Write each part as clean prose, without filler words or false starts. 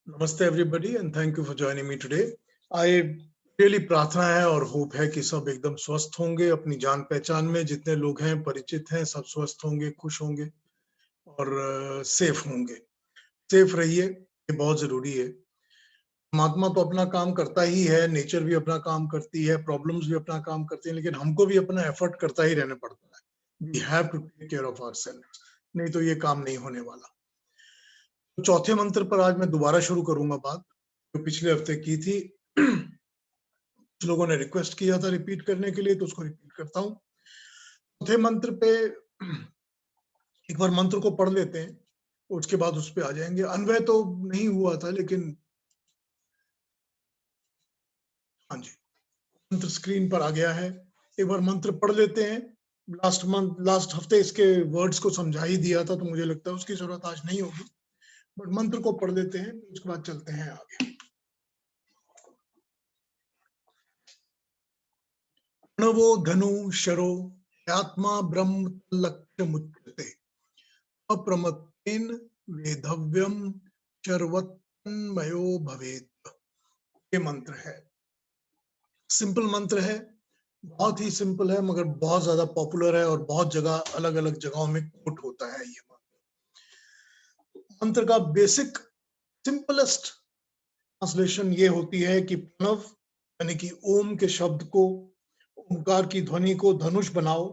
नमस्ते everybody and thank you for joining me today. I really प्रार्थना है और होप है कि सब एकदम स्वस्थ होंगे, अपनी जान पहचान में जितने लोग हैं परिचित हैं सब स्वस्थ होंगे, खुश होंगे और सेफ होंगे। सेफ रहिए, ये बहुत जरूरी है। परमात्मा तो अपना काम करता ही है, नेचर भी अपना काम करती है, प्रॉब्लम्स भी अपना काम करती है, लेकिन हमको भी अपना एफर्ट करता ही रहना पड़ता है। We have to take care of ourselves, नहीं तो ये काम नहीं होने वाला। तो चौथे मंत्र पर आज मैं दोबारा शुरू करूंगा बात जो पिछले हफ्ते की थी। कुछ लोगों ने रिक्वेस्ट किया था रिपीट करने के लिए, तो उसको रिपीट करता हूँ। चौथे मंत्र पे एक बार मंत्र को पढ़ लेते हैं, उसके बाद उस पे आ जाएंगे। अन्वय तो नहीं हुआ था, लेकिन हाँ जी, मंत्र स्क्रीन पर आ गया है। एक बार मंत्र पढ़ लेते हैं। लास्ट हफ्ते इसके वर्ड्स को समझा ही दिया था, तो मुझे लगता है उसकी जरूरत आज नहीं होगी, बट मंत्र को पढ़ लेते हैं, उसके बाद चलते हैं आगे। प्रणवो धनु शरो आत्मा ब्रह्म लक्ष्य मुच्यते अप्रमत्तेन वेधव्यम शर्वतन्मयो भवेत्। ये मंत्र है, सिंपल मंत्र है, बहुत ही सिंपल है, मगर बहुत ज्यादा पॉपुलर है और बहुत जगह अलग अलग जगहों में कोट होता है। ये मंत्र का बेसिक सिंपलेस्ट ट्रांसलेशन ये होती है कि प्रणव यानी कि ओम के शब्द को, ओमकार की ध्वनि को धनुष बनाओ।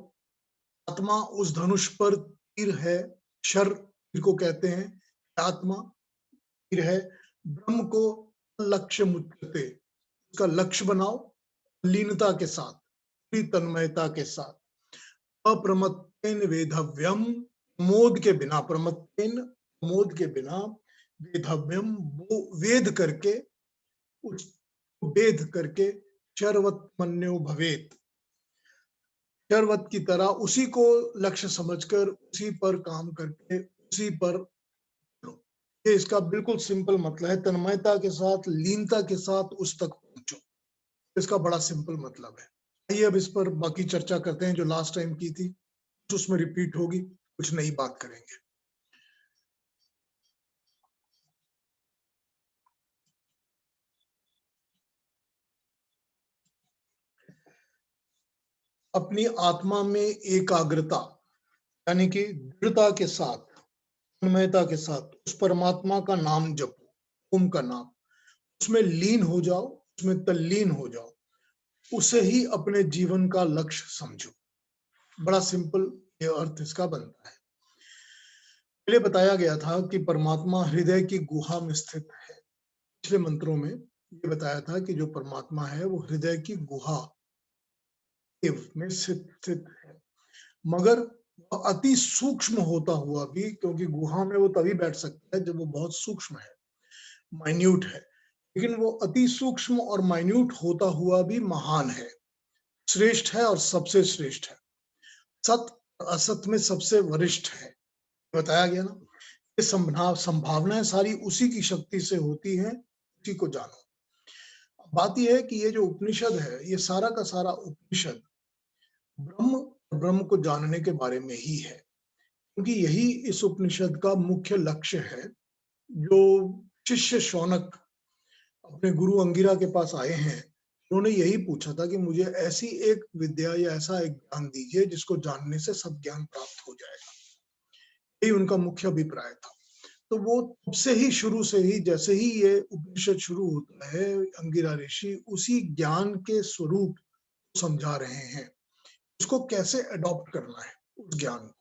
आत्मा उस धनुष पर तीर है, शर तीर को कहते हैं, आत्मा तीर है। ब्रह्म को लक्ष्य मुच्यते, उसका लक्ष्य बनाओ लीनता के साथ, पूरी तन्मयता के साथ। अप्रमत्तेन वेधव्यम, मोद के बिना, प्रमत्तेन मोद के बिना, वेधव्यम वो वेद करके, उस वेद करके, शर्वत मन्यो भवेत, शर्वत की तरह उसी को लक्ष्य समझकर उसी पर काम करके उसी पर, ये इसका बिल्कुल सिंपल मतलब है। तन्मयता के साथ, लीनता के साथ उस तक पहुंचो, इसका बड़ा सिंपल मतलब है। आइए अब इस पर बाकी चर्चा करते हैं जो लास्ट टाइम की थी, कुछ उसमें रिपीट होगी, कुछ नई बात करेंगे। अपनी आत्मा में एकाग्रता यानी कि दृढ़ता के साथ, तन्मयता के साथ उस परमात्मा का नाम जपो, ओम का नाम, उसमें लीन हो जाओ, उसमें तल्लीन हो जाओ, उसे ही अपने जीवन का लक्ष्य समझो। बड़ा सिंपल ये अर्थ इसका बनता है। पहले बताया गया था कि परमात्मा हृदय की गुहा में स्थित है। पिछले मंत्रों में ये बताया था कि जो परमात्मा है वो हृदय की गुहा में स्थित है, मगर वह अति सूक्ष्म होता हुआ भी, क्योंकि गुहा में वो तभी बैठ सकता है जब वो बहुत सूक्ष्म है, माइन्यूट है, लेकिन वो अति सूक्ष्म और माइन्यूट होता हुआ भी महान है, श्रेष्ठ है और सबसे श्रेष्ठ है, सत असत में सबसे वरिष्ठ है। बताया गया ना, ये संभावनाएं सारी उसी की शक्ति से होती हैं, उसी को जानो। बात यह है कि ये जो उपनिषद है, ये सारा का सारा उपनिषद ब्रह्म को जानने के बारे में ही है, क्योंकि यही इस उपनिषद का मुख्य लक्ष्य है। जो शिष्य शौनक अपने गुरु अंगिरा के पास आए हैं, उन्होंने यही पूछा था कि मुझे ऐसी एक विद्या या ऐसा एक ज्ञान दीजिए जिसको जानने से सब ज्ञान प्राप्त हो जाएगा। यही उनका मुख्य अभिप्राय था। तो वो तब से ही, शुरू से ही, जैसे ही ये उपनिषद शुरू होता है, अंगिरा ऋषि उसी ज्ञान के स्वरूप समझा रहे हैं, उसको कैसे अडॉप्ट करना है, उस ज्ञान को,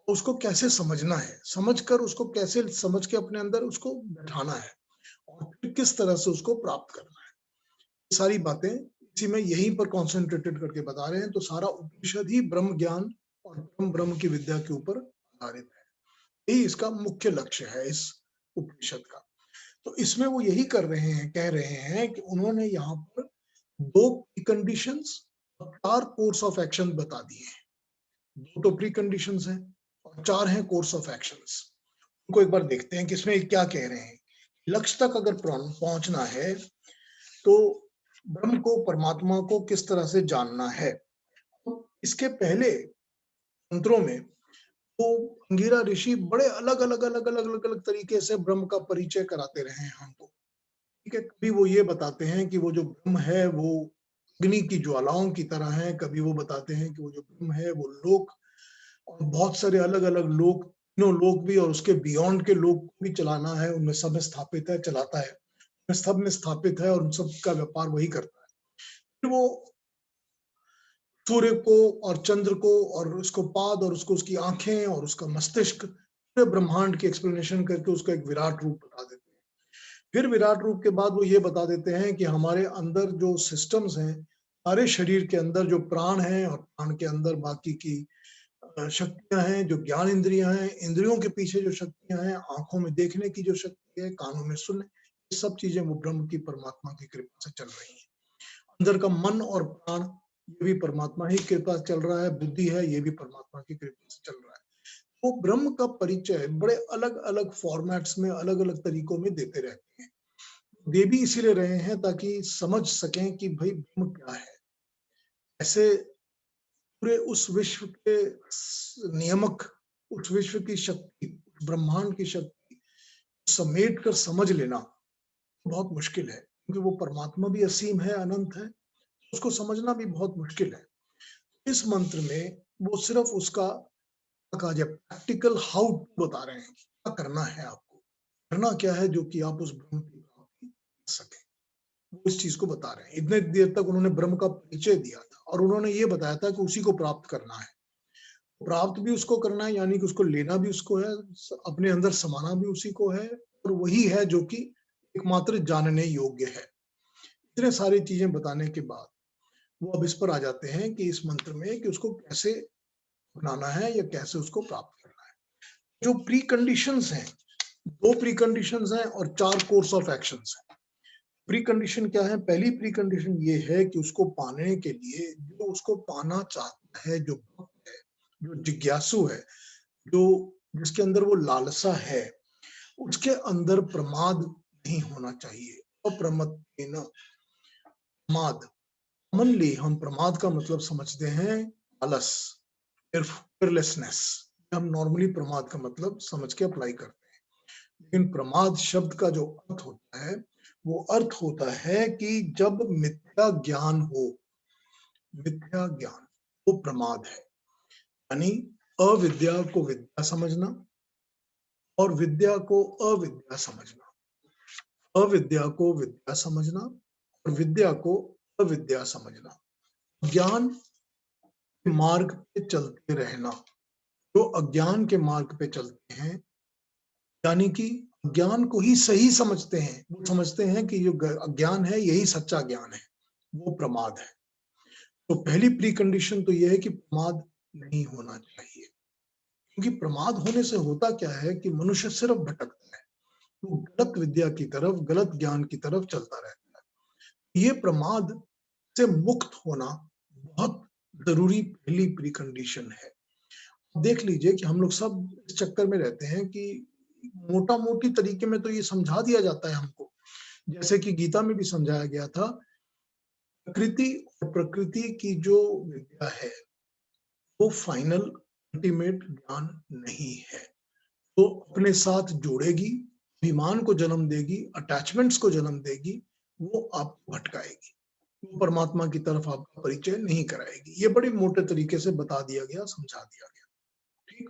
उसको कैसे समझना है, समझकर उसको कैसे समझ के अपने अंदर उसको बैठाना है, और फिर किस तरह से उसको प्राप्त करना है। ये सारी बातें इसी में यहीं पर कॉन्सेंट्रेटेड करके बता रहे हैं। तो सारा उपनिषद ही ब्रह्म ज्ञान और ब्रह्म की विद्या के ऊपर आधारित है। यही इसका मुख्य लक्ष्य है इस उपनिषद का। तो इसमें वो यही कर रहे हैं, कह रहे हैं कि उन्होंने यहाँ पर 2 कंडीशंस और 4 कोर्स ऑफ एक्शन बता दिए हैं। 2 तो प्री कंडीशंस हैं और 4 हैं कोर्स ऑफ एक्शंस। उनको एक बार देखते हैं कि इसमें क्या कह रहे हैं। लक्ष्य तक अगर पहुंचना है तो ब्रह्म को, परमात्मा को किस तरह से जानना है। तो इसके पहले मंत्रों में तो अंगिरा ऋषि बड़े अलग अलग अलग अलग अलग अलग तरीके से ब्रह्म का परिचय कराते रहे हैं हमको। ठीक है, कभी वो ये बताते हैं कि वो जो ब्रह्म है वो अग्नि की ज्वालाओं की तरह है, कभी वो बताते हैं कि वो जो ब्रह्म है वो लोक और बहुत सारे अलग अलग लोक, तीनों लोक भी और उसके बियॉन्ड के लोक को भी चलाना है, उनमें सब में स्थापित है, चलाता है, सब में स्थापित है और उन सब का व्यापार वही करता है। फिर वो सूर्य को और चंद्र को और उसको पाद और उसको उसकी आंखें और उसका मस्तिष्क, पूरे ब्रह्मांड की एक्सप्लेनेशन करके उसका एक विराट रूप बता देते हैं। फिर विराट रूप के बाद वो ये बता देते हैं कि हमारे अंदर जो सिस्टम्स हैं, सारे शरीर के अंदर जो प्राण है और प्राण के अंदर बाकी की शक्तियां हैं, जो ज्ञान इंद्रियां हैं, इंद्रियों के पीछे जो शक्तियां हैं, आंखों में देखने की जो शक्ति है, कानों में सुनने, ये सब चीजें वो ब्रह्म की परमात्मा की कृपा से चल रही हैं। अंदर का मन और प्राण, ये भी परमात्मा ही कृपा से चल रहा है, बुद्धि है ये भी परमात्मा की कृपा से चल रहा है। वो ब्रह्म का परिचय बड़े अलग अलग फॉर्मेट्स में, अलग अलग तरीकों में देते रहते हैं। दे भी इसीलिए रहे हैं ताकि समझ सकें कि भाई ब्रह्म क्या है। ऐसे पूरे उस विश्व के नियमक, उस विश्व की शक्ति, ब्रह्मांड की शक्ति समेट कर समझ लेना बहुत मुश्किल है, क्योंकि वो परमात्मा भी असीम है, अनंत है, उसको समझना भी बहुत मुश्किल है। इस मंत्र में वो सिर्फ उसका कहा जाए प्रैक्टिकल हाउ बता रहे हैं कि क्या करना है, आपको करना क्या है जो कि आप उस ब्रह्म की प्राप्ति कर सके। वो इस चीज को बता रहे हैं। इतने देर तक उन्होंने ब्रह्म का परिचय दिया था और उन्होंने ये बताया था कि उसी को प्राप्त करना है, प्राप्त भी उसको करना है, यानी कि उसको लेना भी उसको है, अपने अंदर समाना भी उसी को है, और वही है जो कि एकमात्र जानने योग्य है। इतने सारी चीजें बताने के बाद वो अब इस पर आ जाते हैं कि इस मंत्र में कि उसको कैसे अपनाना है या कैसे उसको प्राप्त करना है। जो प्री कंडीशंस हैं, दो प्री कंडीशंस हैं और 4 कोर्स ऑफ एक्शंस हैं। प्री कंडीशन क्या है? पहली प्री कंडीशन ये है कि उसको पाने के लिए, जो उसको पाना चाहता है, जो भक्त है, जो जिज्ञासु है, जो जिसके अंदर वो लालसा है, उसके अंदर प्रमाद नहीं होना चाहिए। अप्रमत्तेन प्रमाद, कॉमनली हम प्रमाद का मतलब समझते हैं आलस, केयरलेसनेस। हम नॉर्मली प्रमाद का मतलब समझ के अप्लाई करते हैं, लेकिन प्रमाद शब्द का जो अर्थ होता है, वो अर्थ होता है कि जब मिथ्या ज्ञान हो, मिथ्या ज्ञान वो प्रमाद है। यानी अविद्या को विद्या समझना और विद्या को अविद्या समझना, अविद्या को विद्या समझना और विद्या को अविद्या समझना, ज्ञान के मार्ग पे चलते रहना। जो अज्ञान के मार्ग पे चलते हैं, यानी कि ज्ञान को ही सही समझते हैं, वो समझते हैं कि जो अज्ञान है यही सच्चा ज्ञान है, वो प्रमाद है। तो पहली प्री कंडीशन तो यह है कि प्रमाद नहीं होना चाहिए, क्योंकि प्रमाद होने से होता क्या है कि मनुष्य सिर्फ भटकता है, वो गलत विद्या की तरफ, गलत ज्ञान की तरफ चलता रहता है। ये प्रमाद से मुक्त होना बहुत जरूरी पहली प्री कंडीशन है। देख लीजिए कि हम लोग सब इस चक्कर में रहते हैं कि मोटा मोटी तरीके में तो ये समझा दिया जाता है हमको, जैसे कि गीता में भी समझाया गया था, प्रकृति और प्रकृति की जो विद्या है वो फाइनल अल्टीमेट ज्ञान नहीं है। तो अपने साथ जोड़ेगी, अभिमान को जन्म देगी, अटैचमेंट्स को जन्म देगी, वो आपको भटकाएगी, वो परमात्मा की तरफ आपका परिचय नहीं कराएगी। ये बड़े मोटे तरीके से बता दिया गया, समझा दिया गया। ठीक,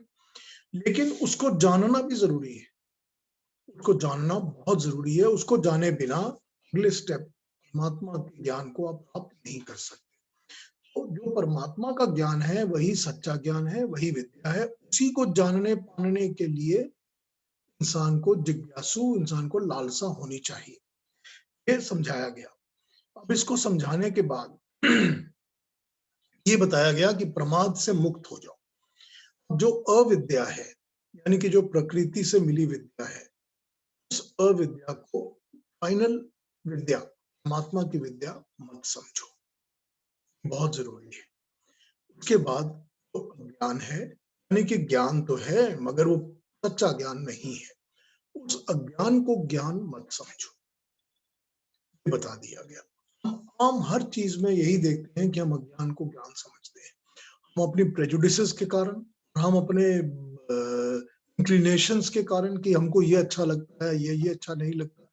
लेकिन उसको जानना भी जरूरी है, उसको जानना बहुत जरूरी है। उसको जाने बिना अगले स्टेप परमात्मा के ज्ञान को आप प्राप्त नहीं कर सकते। तो जो परमात्मा का ज्ञान है वही सच्चा ज्ञान है, वही विद्या है। उसी को जानने पाने के लिए इंसान को जिज्ञासु, इंसान को लालसा होनी चाहिए, ये समझाया गया। अब इसको समझाने के बाद ये बताया गया कि प्रमाद से मुक्त हो जाओ। जो अविद्या है, यानी कि जो प्रकृति से मिली विद्या है, उस अविद्या को फाइनल विद्या, परमात्मा की विद्या मत समझो, बहुत जरूरी है। उसके बाद तो ज्ञान है, यानी कि ज्ञान तो है मगर वो सच्चा ज्ञान नहीं है, उस अज्ञान को ज्ञान मत समझो, ये बता दिया गया। हम आम हर चीज में यही देखते हैं कि हम अज्ञान को ज्ञान समझते हैं। हम अपनी प्रेजुडिसेस के कारण, हम अपने इंक्लिनेशंस के कारण कि हमको ये अच्छा लगता है, ये अच्छा नहीं लगता,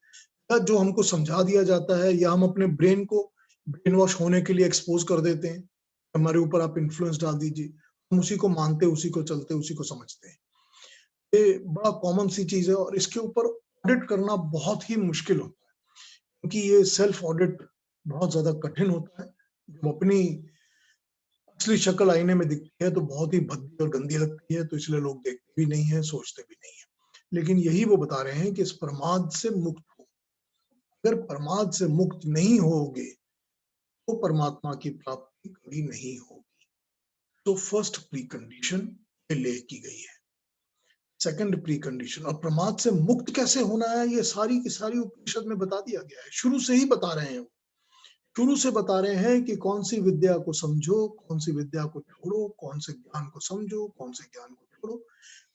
या जो हमको समझा दिया जाता है, या हम अपने ब्रेन को ब्रेन वॉश होने के लिए एक्सपोज कर देते हैं, हमारे ऊपर आप इन्फ्लुएंस डाल दीजिए, हम उसी को मानते, उसी को चलते, उसी को समझते हैं। ये बड़ा कॉमन सी चीज है और इसके ऊपर ऑडिट करना बहुत ही मुश्किल होता है, क्योंकि ये सेल्फ ऑडिट बहुत ज्यादा कठिन होता है। जब अपनी असली शक्ल आईने में दिखती है तो बहुत ही भद्दी और गंदी लगती है, तो इसलिए लोग देखते भी नहीं है, सोचते भी नहीं है। लेकिन यही वो बता रहे हैं कि इस प्रमाद से मुक्त हो। अगर प्रमाद से मुक्त नहीं होगे तो परमात्मा की प्राप्ति कभी नहीं होगी। तो फर्स्ट प्री कंडीशन ले की गई है। सेकंड प्री कंडीशन, और प्रमाद से मुक्त कैसे होना है ये सारी की सारी उपनिषद में बता दिया गया है, शुरू से ही बता रहे हैं। शुरू से बता रहे हैं कि कौन सी विद्या को समझो, कौन सी विद्या को छोड़ो, कौन से ज्ञान को समझो, कौन से ज्ञान को छोड़ो,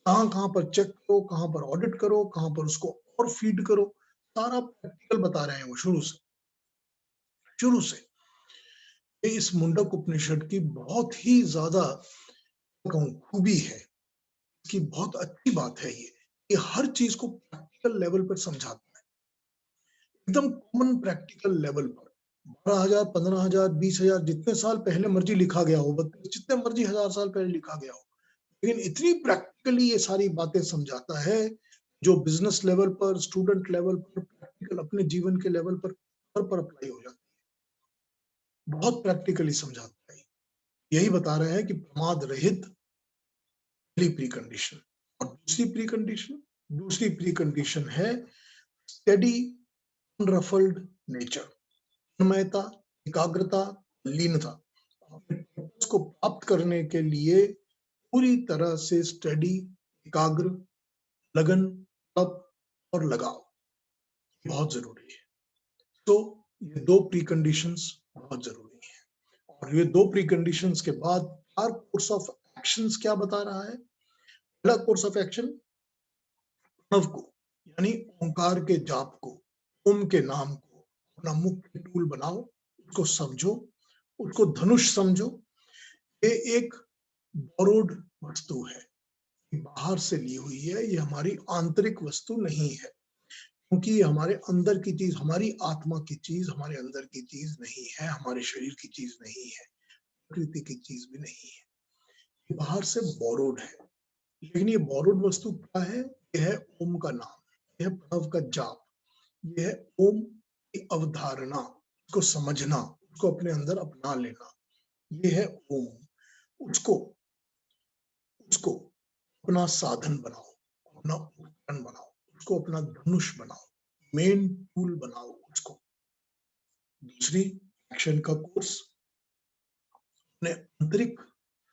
कहाँ कहाँ पर चेक करो, कहाँ पर ऑडिट करो, कहाँ पर उसको और फीड करो, सारा प्रैक्टिकल बता रहे हैं वो शुरू से। शुरू से ये इस मुंडक उपनिषद की बहुत ही ज्यादा कहूं खूबी है, कि बहुत अच्छी बात है ये हर चीज को प्रैक्टिकल लेवल पर समझाता है, एकदम कॉमन प्रैक्टिकल लेवल पर। 12,000, 15,000, 20,000 जितने साल पहले मर्जी लिखा गया हो, जितने मर्जी हजार साल पहले लिखा गया हो, लेकिन इतनी प्रैक्टिकली ये सारी बातें समझाता है जो बिजनेस लेवल पर, स्टूडेंट लेवल पर, प्रैक्टिकल अपने जीवन के लेवल पर हर पर अप्लाई हो जाती है। बहुत प्रैक्टिकली समझाता है। यही बता रहे हैं कि प्रमाद रहित पहली प्री कंडीशन। और दूसरी प्री कंडीशन है स्टेडी अनरफल्ड नेचर, तन्मयता, एकाग्रता, लीनता। को प्राप्त करने के लिए पूरी तरह से स्टडी, एकाग्र, लगन, तप और लगाव बहुत जरूरी है। तो ये दो प्री कंडीशंस बहुत जरूरी है। और ये दो प्री कंडीशंस के बाद चार कोर्स ऑफ एक्शंस क्या बता रहा है। पहला कोर्स ऑफ एक्शन, प्रणव को यानी ओंकार के जाप को, ओम के नाम को अपना मुख्य टूल बनाओ, उसको समझो, उसको धनुष समझो। ये एक बोरोड वस्तु है, बाहर से ली हुई है, ये हमारी आंतरिक वस्तु नहीं है, क्योंकि ये हमारे अंदर की चीज, हमारी आत्मा की चीज, हमारे अंदर की चीज नहीं है, हमारे शरीर की चीज नहीं है, प्रकृति की चीज भी नहीं है, ये बाहर से बोरोड है। लेकिन ये बोरोड वस्तु क्या है? यह है ओम का नाम, यह प्रणव का जाप, यह है ओम की अवधारणा, उसको समझना, उसको अपने अंदर अपना लेना, ये है ओम। उसको उसको अपना साधन बनाओ, अपना उपकरण बनाओ, उसको अपना धनुष बनाओ, मेन टूल बनाओ उसको। दूसरी एक्शन का कोर्स, अपने आंतरिक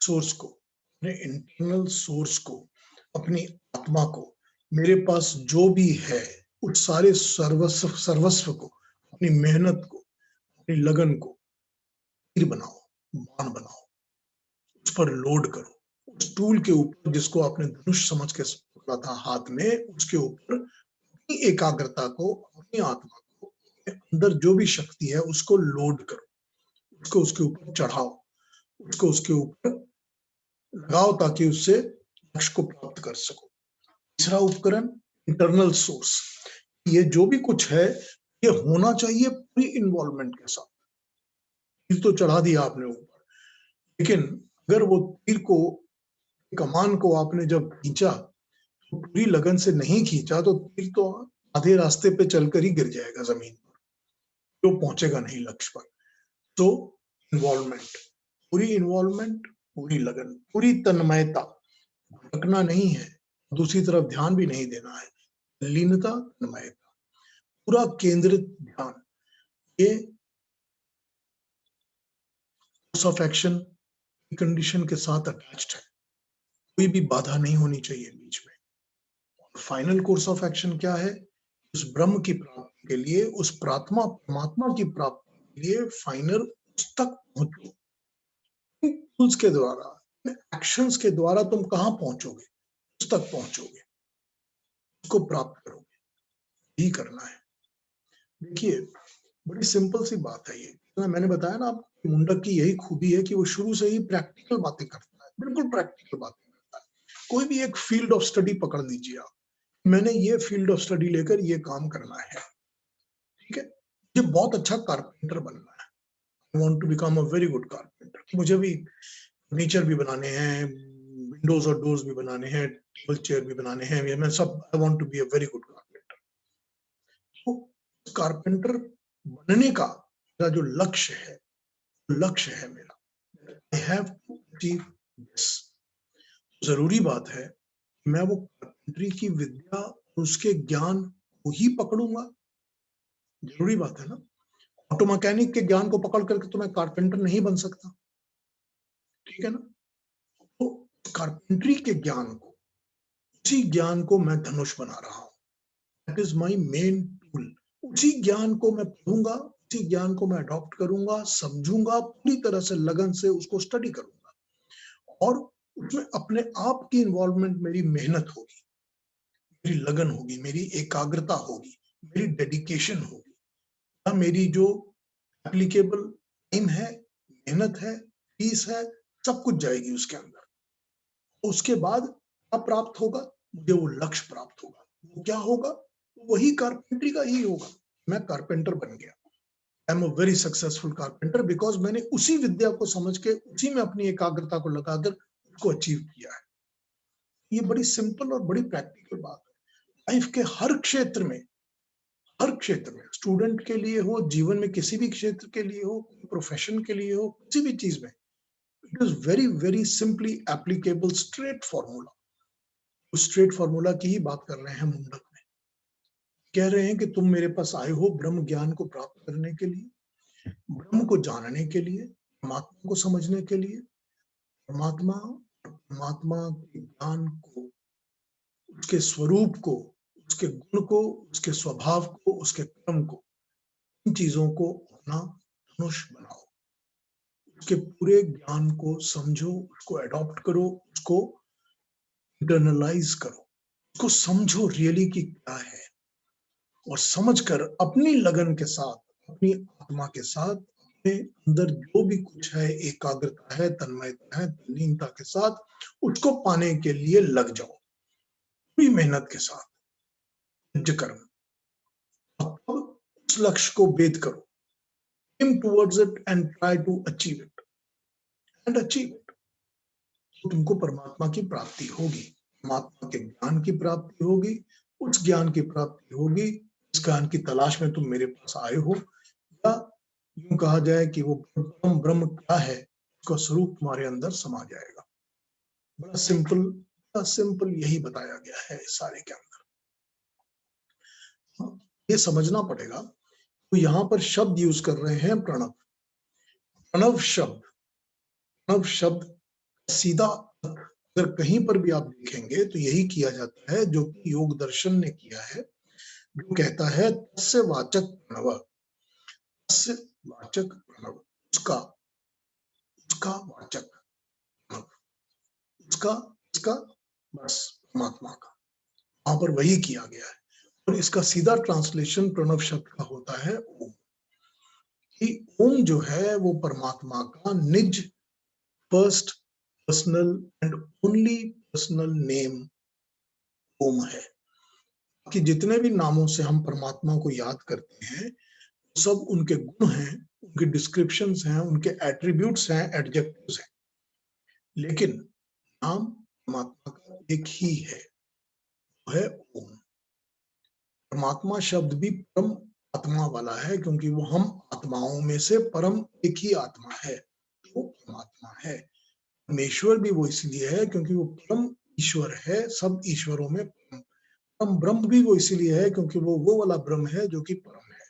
सोर्स को, अपने इंटरनल सोर्स को, अपनी आत्मा को, मेरे पास जो भी है उस सारे सर्वस्व को, अपनी मेहनत को, अपनी लगन को तीर बनाओ, बाण बनाओ, उस पर लोड करो, उस टूल के ऊपर जिसको आपने धनुष समझ के पकड़ा था हाथ में, उसके ऊपर अपनी एकाग्रता को, अपनी आत्मा को, अपने अंदर जो भी शक्ति है उसको लोड करो, उसको उसके ऊपर चढ़ाओ, उसको उसके ऊपर लगाओ, ताकि उससे लक्ष्य को प्राप्त कर सको। तीसरा उपकरण, इंटरनल सोर्स, ये जो भी कुछ है ये होना चाहिए पूरी इन्वॉल्वमेंट के साथ। तीर तो चढ़ा दिया आपने ऊपर, लेकिन अगर वो तीर को, कमान को आपने जब खींचा तो पूरी लगन से नहीं खींचा तो तीर तो आधे रास्ते पे चलकर ही गिर जाएगा जमीन पर, तो पहुंचेगा नहीं लक्ष्य पर। तो इन्वॉल्वमेंट, पूरी लगन, पूरी तन्मयता, भटकना नहीं है, दूसरी तरफ ध्यान भी नहीं देना है, लीनता, तन्मयता, पूरा केंद्रित ध्यान। ये कोर्स ऑफ एक्शन कंडीशन के साथ अटैच्ड है, कोई भी बाधा नहीं होनी चाहिए बीच में। फाइनल कोर्स ऑफ एक्शन क्या है? उस ब्रह्म की प्राप्ति के लिए, उस परमात्मा की प्राप्ति के लिए फाइनल उस तक पहुंचो। टूल्स के द्वारा, एक्शंस के द्वारा तुम कहां पहुंचोगे? उस तक पहुंचोगे, उसको प्राप्त करोगे, यही करना है। देखिए बड़ी सिंपल सी बात है ये, मैंने बताया ना आपको, मुंडक की यही खूबी है कि वो शुरू से ही प्रैक्टिकल बातें करता है, बिल्कुल प्रैक्टिकल बातें करता है, कोई भी एक फील्ड ऑफ स्टडी पकड़ लीजिए आप, मैंने ये फील्ड ऑफ स्टडी लेकर ये काम करना है, ठीक है? मुझे बहुत अच्छा कारपेंटर बनना है, I want to become a very good carpenter. मुझे भी फर्नीचर भी बनाने हैं, विंडोज और डोर्स भी बनाने हैं, टेबल चेयर भी बनाने हैं, ये मैं सब, I want to be a very good carpenter. तो कारपेंटर बनने का मेरा जो लक्ष्य है मेरा, I have to achieve this. जरूरी बात है मैं वो कारपेंटरी की विद्या और उसके ज्ञान को ही पकड़ूंगा, जरूरी बात है ना। ऑटो मैकेनिक के ज्ञान को पकड़ करके तो मैं कारपेंटर नहीं बन सकता, ठीक है ना। तो कारपेंटरी के ज्ञान को, उसी ज्ञान को मैं धनुष बना रहा हूं, that is my main tool. उसी ज्ञान को मैं पढ़ूंगा, उसी ज्ञान को मैं अडॉप्ट करूंगा, समझूंगा, पूरी तरह से लगन से उसको स्टडी करूंगा, और उसमें अपने आप की इन्वॉल्वमेंट, मेरी मेहनत होगी, मेरी लगन होगी, मेरी एकाग्रता होगी, मेरी डेडिकेशन होगी, मेरी जो एप्लीकेबल टाइम है, मेहनत है, फीस है, सब कुछ जाएगी उसके अंदर। उसके बाद क्या प्राप्त होगा? मुझे वो लक्ष्य प्राप्त होगा। वो क्या होगा? वही कारपेंटरी का ही होगा। मैं कारपेंटर बन गया, I am a very successful carpenter, because मैंने उसी विद्या को समझ के, उसी में अपनी एकाग्रता को लगाकर उसको अचीव किया है। ये बड़ी सिंपल और बड़ी प्रैक्टिकल बात है। लाइफ के हर क्षेत्र में, स्टूडेंट के लिए हो, जीवन में किसी भी क्षेत्र के लिए हो, प्रोफेशन के लिए हो, किसी भी चीज में, it is very very simply applicable, straight formula. उस स्ट्रेट फॉर्मूला की ही बात कर रहे हैं मुंडक में। कह रहे हैं कि तुम मेरे पास आए हो ब्रह्म ज्ञान को प्राप्त करने के लिए, ब्रह्म को जानने के लिए, परमात्मा को समझने के लिए। परमात्मा के ज्ञान को, उसके स्वरूप को, उसके गुण को, उसके स्वभाव को, उसके कर्म को, इन चीजों को अपना धनुष बनाओ, उसके पूरे ज्ञान को समझो, उसको अडॉप्ट करो, उसको इंटरनलाइज करो, उसको समझो रियली की क्या है, और समझकर अपनी लगन के साथ, अपनी आत्मा के साथ, अपने अंदर जो भी कुछ है, एकाग्रता है, तन्मयता है, तल्लीनता के साथ उसको पाने के लिए लग जाओ, पूरी मेहनत के साथ, निज कर्म। अब उस लक्ष्य को भेद करो, aim towards it and try to achieve it and achieve it। तो तुमको परमात्मा की प्राप्ति होगी, परमात्मा के ज्ञान की प्राप्ति होगी, उस ज्ञान की प्राप्ति होगी इस ज्ञान की तलाश में तुम मेरे पास आए हो, या यूं कहा जाए कि वो परम ब्रह्म क्या है, उसका स्वरूप तुम्हारे अंदर समा जाएगा। बड़ा सिंपल यही बताया गया है इस सारे के अंदर। ये समझना पड़ेगा। तो यहाँ पर शब्द यूज कर रहे हैं प्रणव। प्रणव शब्द सीधा अगर कहीं पर भी आप देखेंगे तो यही किया जाता है जो कि योग दर्शन ने किया है, जो कहता है तस्य वाचक प्रणव, तस्य वाचक प्रणव, उसका उसका वाचक प्रणव, उसका बस परमात्मा का, वहां पर वही किया गया है। और इसका सीधा ट्रांसलेशन प्रणव शब्द का होता है ओम, कि ओम जो है वो परमात्मा का निज, first personal and only personal name Om है। कि जितने भी नामों से हम परमात्मा को याद करते हैं, सब उनके गुण हैं, उनके डिस्क्रिप्शंस हैं, उनके एट्रीब्यूट्स हैं, एडजेक्टिव्स हैं, लेकिन नाम परमात्मा का एक ही है, वो है ओम। परमात्मा शब्द भी परम आत्मा वाला है, क्योंकि वो हम आत्माओं में से परम एक ही आत्मा है, वो परमात्मा है। परमेश्वर भी वो इसलिए है क्योंकि वो परम ईश्वर है, सब ईश्वरों में परम। परम ब्रह्म भी वो इसीलिए है क्योंकि वो वाला ब्रह्म है जो कि परम है।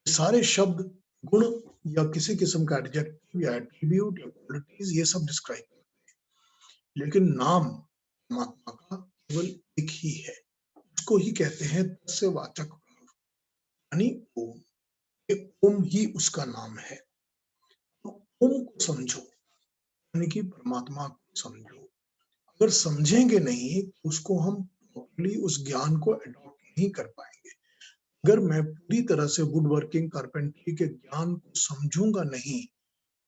सारे शब्द गुण या किसी किस्म का एडजेक्टिव या एट्रीब्यूट या क्वालिटीज ये सब डिस्क्राइब करते हैं, लेकिन नाम परमात्मा का केवल एक ही है, उसको ही कहते हैं तस्य वाचक, यानी ओम। ये ओम ही उसका नाम है। तो ओम को समझो, यानी कि परमात्मा को समझो। अगर समझेंगे नहीं तो उसको हम प्रॉपर्ली उस ज्ञान को अडॉप्ट नहीं कर पाएंगे। अगर मैं पूरी तरह से वुड वर्किंग कारपेंटरी के ज्ञान को समझूंगा नहीं,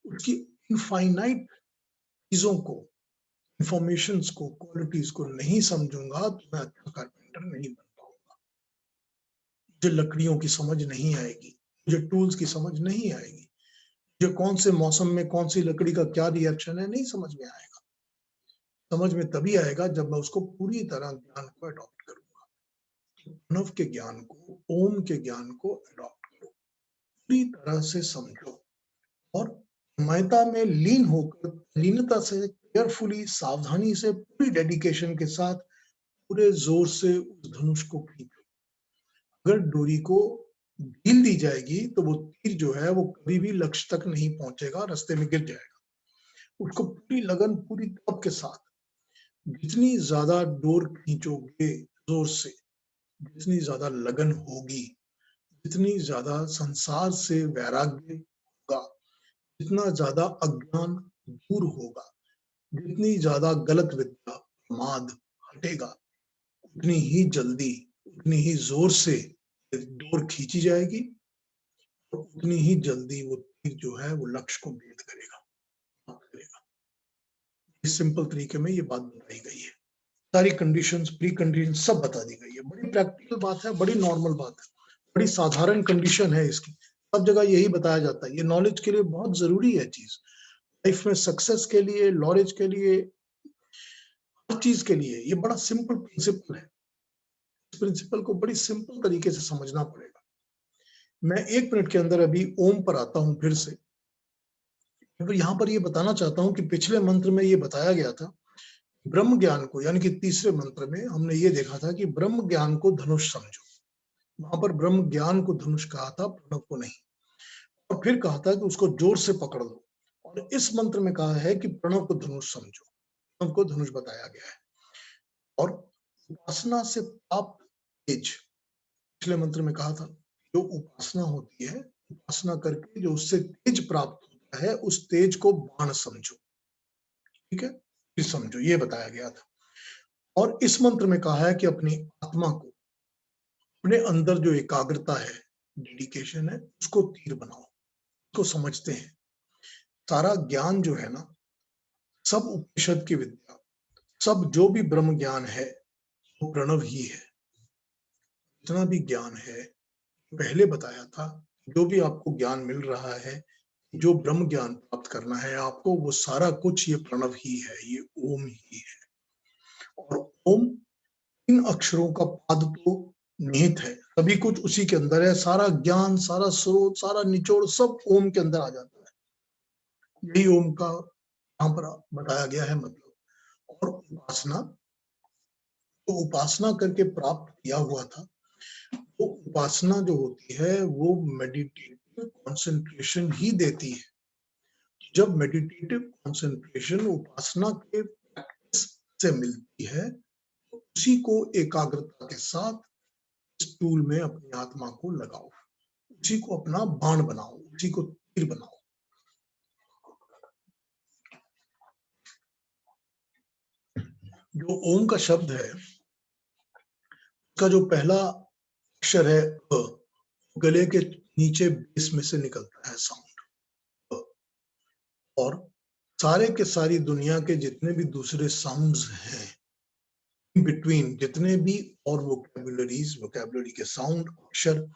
उसकी इनफाइनाइट चीजों को, इंफॉर्मेशंस को, क्वालिटीज को नहीं समझूंगा तो मैं अच्छा कारपेंटर नहीं बन पाऊंगा। मुझे लकड़ियों की समझ नहीं आएगी, मुझे टूल्स की समझ नहीं आएगी, मुझे कौन से मौसम में कौन सी लकड़ी का क्या रिएक्शन है नहीं समझ में आएगा। समझ में तभी आएगा जब मैं उसको पूरी तरह ज्ञान को अडॉप्ट करूंगा। प्रणव के ज्ञान को, ओम के ज्ञान को अडॉप्ट करो, पूरी तरह से समझो और तन्मयता में लीन होकर, लीनता से, केयरफुली, सावधानी से, पूरी डेडिकेशन के साथ पूरे जोर से उस धनुष को खींचो। अगर डोरी को ढील दी जाएगी तो वो तीर जो है वो कभी भी लक्ष्य तक नहीं पहुंचेगा, रास्ते में गिर जाएगा। उसको पूरी लगन, पूरी तप के साथ, जितनी ज्यादा डोर खींचोगे जोर से, जितनी ज्यादा लगन होगी, जितनी ज्यादा संसार से वैराग्य होगा, जितना ज्यादा अज्ञान दूर होगा, जितनी ज्यादा गलत विद्या, प्रमाद हटेगा, उतनी ही जल्दी, उतनी ही जोर से डोर खींची जाएगी और उतनी ही जल्दी वो तीर जो है वो लक्ष्य को भेद करेगा। इस सिंपल तरीके में ये बात बताई गई है, सारी कंडीशंस, प्री कंडीशन सब बता दी गई है। बड़ी प्रैक्टिकल बात है, बड़ी नॉर्मल बात है, बड़ी साधारण कंडीशन है इसकी, सब जगह यही बताया जाता है। ये नॉलेज के लिए बहुत जरूरी है चीज, लाइफ में सक्सेस के लिए, नॉलेज के लिए, हर चीज के लिए ये बड़ा सिंपल प्रिंसिपल है। इस प्रिंसिपल को बड़ी सिंपल तरीके से समझना पड़ेगा। मैं 1 मिनट के अंदर अभी ओम पर आता हूं फिर से। यहाँ पर ये बताना चाहता हूं कि पिछले मंत्र में ये बताया गया था, ब्रह्म ज्ञान को, यानी कि तीसरे मंत्र में हमने ये देखा था कि ब्रह्म ज्ञान को धनुष समझो। वहां पर ब्रह्म ज्ञान को धनुष कहा था, प्रणव को नहीं। और फिर कहा था कि उसको जोर से पकड़ लो। और इस मंत्र में कहा है कि प्रणव को धनुष समझो, प्रणव को धनुष बताया गया है। और उपासना से प्राप्त तेज, पिछले मंत्र में कहा था जो उपासना होती है, उपासना करके जो उससे तेज प्राप्त होता है, उस तेज को बाण समझो। ठीक है, फिर समझो, ये बताया गया था। और इस मंत्र में कहा है कि अपनी आत्मा को, अपने अंदर जो एकाग्रता है, डेडिकेशन है, उसको तीर बनाओ, उसको समझते हैं। सारा ज्ञान जो है ना, सब उपनिषद की विद्या, सब जो भी ब्रह्म ज्ञान है वो प्रणव ही है। जितना भी ज्ञान है, पहले बताया था, जो भी आपको ज्ञान मिल रहा है, जो ब्रह्म ज्ञान प्राप्त करना है आपको, वो सारा कुछ ये प्रणव ही है, ये ओम ही है। और ओम 3 अक्षरों का पाद तो निहित है, सभी कुछ उसी के अंदर है, सारा ज्ञान, सारा स्रोत, सारा निचोड़ सब ओम के अंदर आ जाता है। यही ओम का यहाँ पर बताया गया है मतलब। और उपासना, तो उपासना करके प्राप्त किया हुआ था, वो उपासना जो होती है वो मेडिटेटिव कंसंट्रेशन ही देती है। जब मेडिटेटिव कंसंट्रेशन उपासना के प्रैक्टिस से मिलती है, तो उसी को एकाग्रता के साथ इस टूल में अपनी आत्मा को लगाओ, उसी को अपना बाण बनाओ, उसी को तीर बनाओ। जो ओम का शब्द है, उसका जो पहला अक्षर है अ, गले के नीचे बेस में से निकलता है साउंड। और सारे के सारी दुनिया के जितने भी दूसरे साउंड्स हैं, इन बिटवीन जितने भी और वोकैबुलरी के साउंड, अक्षर,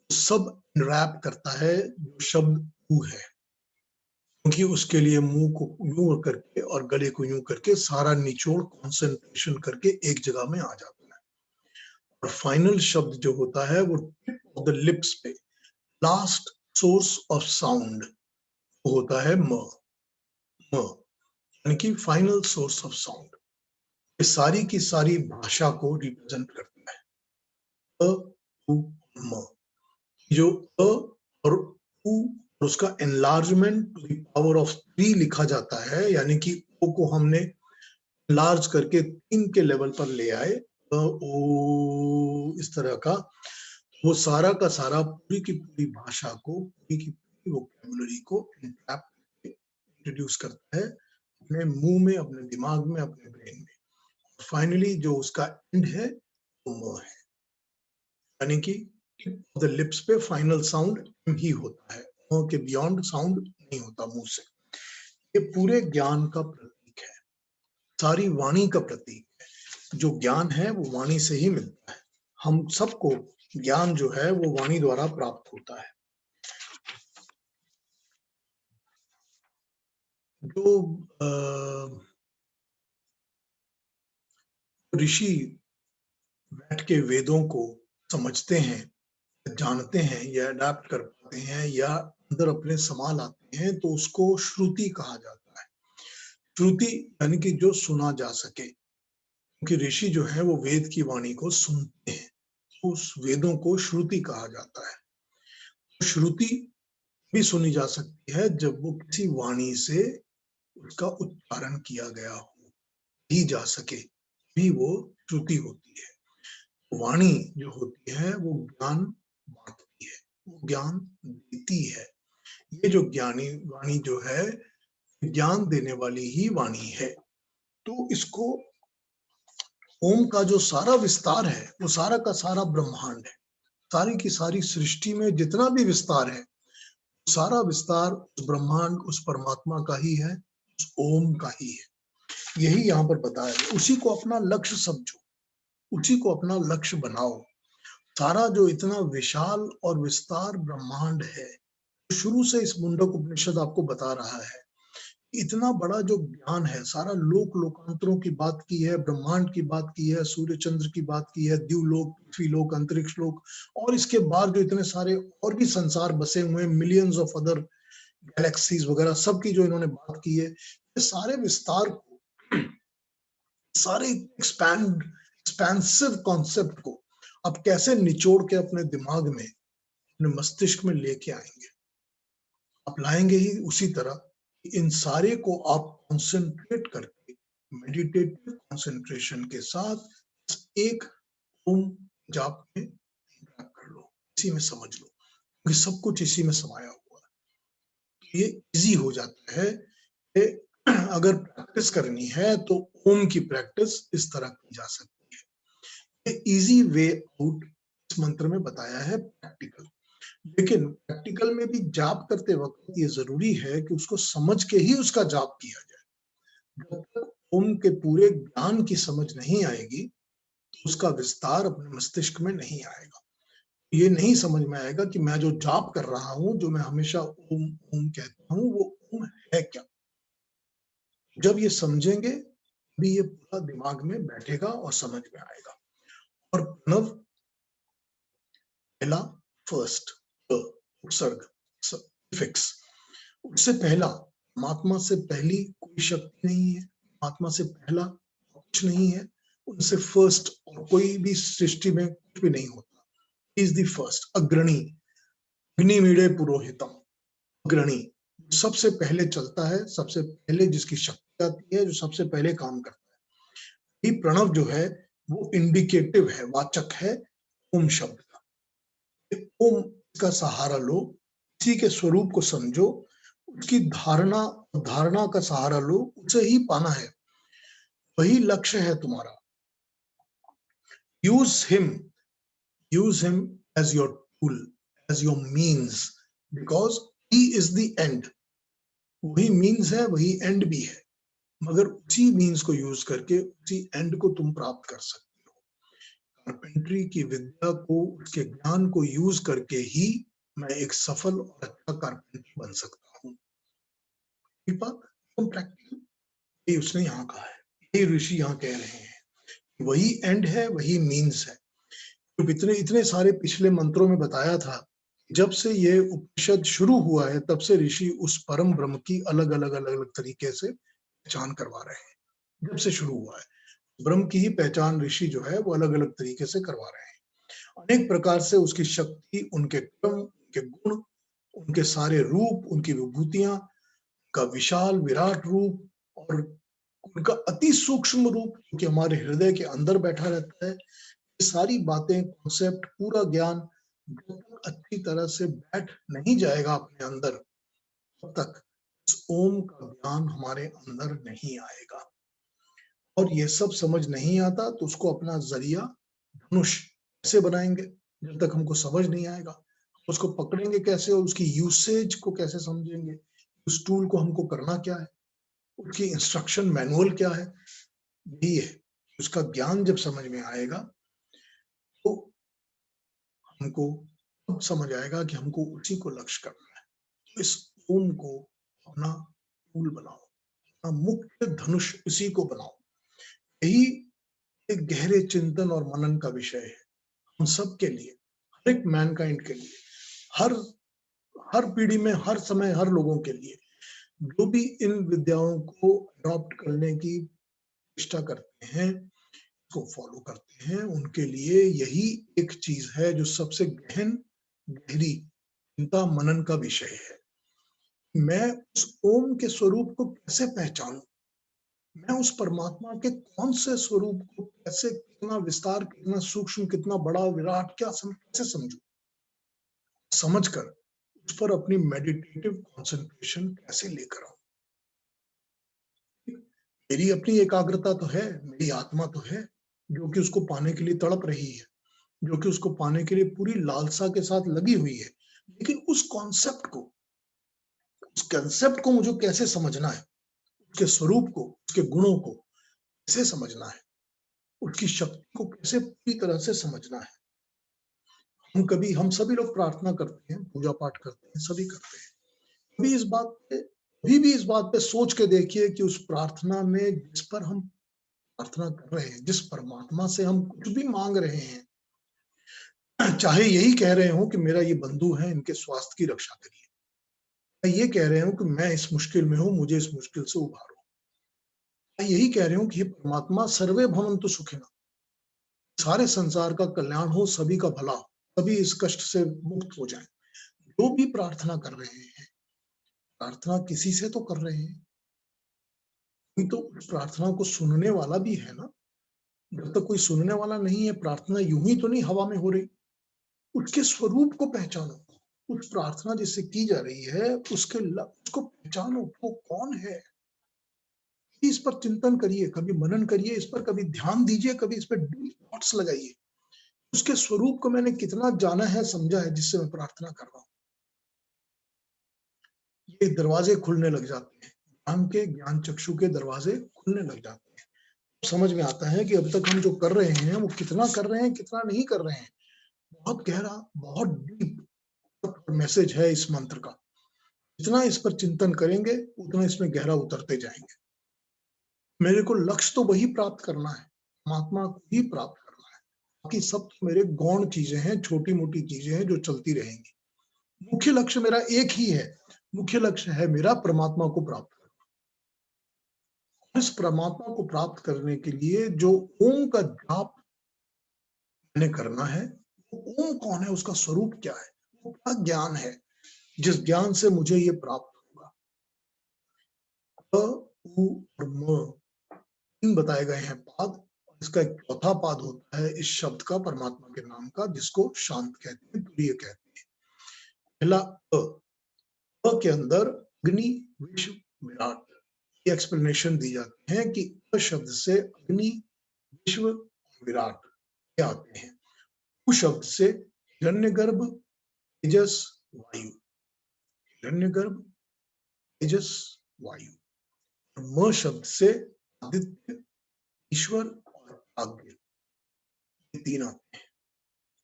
सब रैप करता है जो शब्द ऊ है। क्योंकि उसके लिए मुंह को यूं करके और गले को यूं करके सारा निचोड़ कंसंट्रेशन करके एक जगह में आ जाता है। और फाइनल शब्द जो होता है वो टिप ऑफ द लिप्स पे, लास्ट सोर्स ऑफ साउंड होता है म, यानी कि फाइनल सोर्स ऑफ साउंड। ये सारी की सारी भाषा को रिप्रेजेंट करता है। अ, उ, म। जो अ और उ और उसका enlargement to the power of 3 लिखा जाता है, यानी कि ओ को हमने लार्ज करके 3 के लेवल पर ले आए, ओ इस तरह का। वो सारा का सारा पूरी की पूरी भाषा को, पूरी की पूरी वोकैबुलरी को इंट्रोड्यूस करता है अपने मुंह में, अपने दिमाग में, अपने ब्रेन में। फाइनली जो उसका एंड है वो म है, यानी कि द लिप्स पे फाइनल साउंड ही होता है, म के बियॉन्ड साउंड नहीं होता मुंह से। ये पूरे ज्ञान का प्रतीक है। सारी वाणी का प्रतीक है। जो ज्ञान है वो वाणी से ही मिलता है। हम सबको ज्ञान जो है वो वाणी द्वारा प्राप्त होता है। जो ऋषि बैठ के वेदों को समझते हैं, जानते हैं या अडैप्ट कर पाते हैं या अंदर अपने समा लाते हैं, तो उसको श्रुति कहा जाता है। श्रुति यानी कि जो सुना जा सके, क्योंकि ऋषि जो है वो वेद की वाणी को सुनते हैं, तो उस वेदों को श्रुति कहा जाता है। तो श्रुति भी सुनी जा सकती है जब वो किसी वाणी से उसका उच्चारण किया गया हो, ही जा सके, भी वो श्रुति होती है। वाणी जो होती है वो ज्ञान बांटती है, वो ज्ञान देती है। ये जो ज्ञानी वाणी जो है, ज्ञान देने वाली ही वाणी है। तो इसको ओम का जो सारा विस्तार है, वो सारा का सारा ब्रह्मांड है। सारी की सारी सृष्टि में जितना भी विस्तार है, सारा विस्तार उस ब्रह्मांड, उस परमात्मा का ही है, उस ओम का ही है। यही यहाँ पर बताया है। उसी को अपना लक्ष्य समझो, उसी को अपना लक्ष्य बनाओ। सारा जो इतना विशाल और विस्तार ब्रह्मांड है, शुरू से इस मुंडक उपनिषद आपको बता रहा है, इतना बड़ा जो ज्ञान है, सारा लोक लोकांतरों की बात की है, ब्रह्मांड की बात की है, सूर्य चंद्र की बात की है, द्युलोक, पृथ्वी लोक, अंतरिक्ष लोक, और इसके बाद जो इतने सारे और भी संसार बसे हुए हैं, मिलियंस ऑफ अदर गैलेक्सीज वगैरह, सबकी जो इन्होंने बात की है, ये सारे विस्तार को, सारे एक्सपेंसिव कॉन्सेप्ट को अब कैसे निचोड़ के अपने दिमाग में, अपने मस्तिष्क में लेके आएंगे। आप लाएंगे ही उसी तरह, इन सारे को आप कंसंट्रेट करके, मेडिटेटिव कंसंट्रेशन के साथ एक ओम जाप में जाप कर लो, इसी में समझ लो, क्योंकि सब कुछ इसी में समाया हुआ है। ये इजी हो जाता है कि अगर प्रैक्टिस करनी है तो ओम की प्रैक्टिस इस तरह की जा सकती है। ये इजी वे आउट इस मंत्र में बताया है, प्रैक्टिकल। लेकिन प्रैक्टिकल में भी जाप करते वक्त ये जरूरी है कि उसको समझ के ही उसका जाप किया जाए। जब तक ओम के पूरे ज्ञान की समझ नहीं आएगी, तो उसका विस्तार अपने मस्तिष्क में नहीं आएगा। ये नहीं समझ में आएगा कि मैं जो जाप कर रहा हूं, जो मैं हमेशा ओम ओम कहता हूं, वो ओम है क्या। जब ये समझेंगे, भी ये पूरा दिमाग में बैठेगा और समझ में आएगा। और प्रणव पहला, फर्स्ट, उपसर्ग, फिक्स, उससे पहला, परमात्मा से पहली कोई शक्ति नहीं है, परमात्मा से पहला कुछ नहीं है, उनसे फर्स्ट और कोई भी सृष्टि में कुछ भी नहीं होता। इज द फर्स्ट, अग्रणी, अग्नि मीड़े पुरोहितम, अग्रणी, सबसे पहले चलता है, सबसे पहले जिसकी शक्ति आती है, जो सबसे पहले काम करता है। ये प्रणव जो है वो इंडिकेटिव है, वाचक है ओम शब्द का। ओम का सहारा लो, इसी के स्वरूप को समझो, उसकी धारणा, धारणा का सहारा लो, उसे ही पाना है, वही लक्ष्य है तुम्हारा। Use him as your tool, as your means, because he is the end. वही मीन्स है, वही एंड भी है, मगर उसी मीन्स को यूज करके उसी एंड को तुम प्राप्त कर सकते हो। कारपेंट्री की विद्या को, उसके ज्ञान को यूज करके ही मैं एक सफल और अच्छा कारपेंटर बन सकता हूँ। प्रैक्टिकल, ये उसने यहाँ कहा है, ये ऋषि यहाँ कह रहे हैं, वही एंड है, वही मीन्स है। तो इतने इतने सारे पिछले मंत्रों में बताया था, जब से ये उपनिषद शुरू हुआ है, तब से ऋषि उस परम ब्रह्म की अलग अलग अलग अलग तरीके से पहचान करवा रहे हैं। जब से शुरू हुआ है, ब्रह्म की ही पहचान ऋषि जो है वो अलग अलग तरीके से करवा रहे हैं। अनेक प्रकार से उसकी शक्ति, उनके क्रम, उनके गुण, उनके सारे रूप, उनकी विभूतियां का विशाल विराट रूप, और उनका अति सूक्ष्म रूप जो कि हमारे हृदय के अंदर बैठा रहता है। ये सारी बातें, कॉन्सेप्ट, पूरा ज्ञान जब तक अच्छी तरह से बैठ नहीं जाएगा अपने अंदर, तब तक इस ओम का ज्ञान हमारे अंदर नहीं आएगा। और ये सब समझ नहीं आता तो उसको अपना जरिया, धनुष कैसे बनाएंगे, जब तक हमको समझ नहीं आएगा। उसको पकड़ेंगे कैसे और उसकी यूसेज को कैसे समझेंगे, उस टूल को हमको करना क्या है, उसकी इंस्ट्रक्शन मैनुअल क्या है, यही है, उसका ज्ञान जब समझ में आएगा तो हमको अब समझ आएगा कि हमको उसी को लक्ष्य करना है। तो इस ओम को अपना टूल बनाओ, अपना मुख्य धनुष इसी को बनाओ। यही एक गहरे चिंतन और मनन का विषय है हम सब के लिए, हर एक मैनकाइंड के लिए, हर हर पीढ़ी में, हर समय, हर लोगों के लिए जो भी इन विद्याओं को अडॉप्ट करने की चेष्टा करते हैं, को फॉलो करते हैं, उनके लिए यही एक चीज है जो सबसे गहरी चिंता मनन का विषय है। मैं उस ओम के स्वरूप को कैसे पहचानूं? मैं उस परमात्मा के कौन से स्वरूप को कैसे, कितना विस्तार, कितना सूक्ष्म, कितना बड़ा, विराट, कैसे समझूं? समझकर उस पर अपनी मेडिटेटिव कंसंट्रेशन कैसे लेकर आऊं? मेरी अपनी एकाग्रता तो है, मेरी आत्मा तो है, जो कि उसको पाने के लिए तड़प रही है, जो कि उसको पाने के लिए पूरी लालसा के साथ लगी हुई है। लेकिन उस कॉन्सेप्ट को मुझे कैसे समझना है, उसके स्वरूप को, उसके गुणों को कैसे समझना है, उसकी शक्ति को कैसे पूरी तरह से समझना है। हम सभी लोग प्रार्थना करते हैं, पूजा पाठ करते हैं, सभी करते हैं। कभी इस बात पे कभी भी इस बात पे सोच के देखिए कि उस प्रार्थना में जिस पर हम प्रार्थना कर रहे हैं, जिस परमात्मा से हम कुछ भी मांग रहे हैं, चाहे यही कह रहे हो कि मेरा ये बंधु है, इनके स्वास्थ्य की रक्षा करिए, मैं ये कह रहे हूँ कि मैं इस मुश्किल में हूँ, मुझे इस मुश्किल से उबारो, मैं यही कह रहे हूँ कि हे परमात्मा सर्वे भवन्तु सुखिनः, सारे संसार का कल्याण हो, सभी का भला हो, सभी इस कष्ट से मुक्त हो जाएं। जो भी प्रार्थना कर रहे हैं, प्रार्थना किसी से तो कर रहे हैं, कोई तो उस प्रार्थना को सुनने वाला भी है ना। जब तक कोई सुनने वाला नहीं है, प्रार्थना यूं ही तो नहीं हवा में हो रही। उसके स्वरूप को पहचानो, उस प्रार्थना जिससे की जा रही है उसको पहचानो, वो कौन है। इस पर चिंतन करिए, कभी मनन करिए इस पर, कभी ध्यान दीजिए, कभी इस पर डीप थॉट्स लगाइए। उसके स्वरूप को मैंने कितना जाना है, समझा है, जिससे मैं प्रार्थना कर रहा हूँ। ये दरवाजे खुलने लग जाते हैं, ज्ञान चक्षु के दरवाजे खुलने लग जाते हैं। समझ में आता है कि अब तक हम जो कर रहे हैं वो कितना कर रहे हैं, कितना नहीं कर रहे हैं। बहुत गहरा, बहुत डीप मैसेज है इस मंत्र का। जितना इस पर चिंतन करेंगे उतना इसमें गहरा उतरते जाएंगे। मेरे को लक्ष्य तो वही प्राप्त करना है, परमात्मा को ही प्राप्त करना है। बाकी सब तो मेरे गौण चीजें हैं, छोटी मोटी चीजें हैं जो चलती रहेंगी। मुख्य लक्ष्य मेरा एक ही है, मुख्य लक्ष्य है मेरा परमात्मा को प्राप्त करना। इस परमात्मा को प्राप्त करने के लिए जो ओम का जाप मैंने करना है, वो ओम कौन है, उसका स्वरूप क्या है, वो क्या ज्ञान है जिस ज्ञान से मुझे ये प्राप्त होगा। अ, उ और म, तीन बताए गए हैं पाद। इसका एक चौथा पाद होता है इस शब्द का, परमात्मा के नाम का, जिसको शांत कहते हैं, तुरीय कहते हैं। पहला अ, अ के अंदर अग्नि, विश्व, विराट, ये एक्सप्लेनेशन दी जाती है कि अ शब्द से अग्नि, विश्व, विराट ये आते हैं। उ शब्द से हिरण्यगर्भ, तेजस, वायु, हिरण्यगर्भ, तेजस, वायु। म शब्द से आदित्य, ईश्वर और प्राज्ञ, ये तीन आते हैं।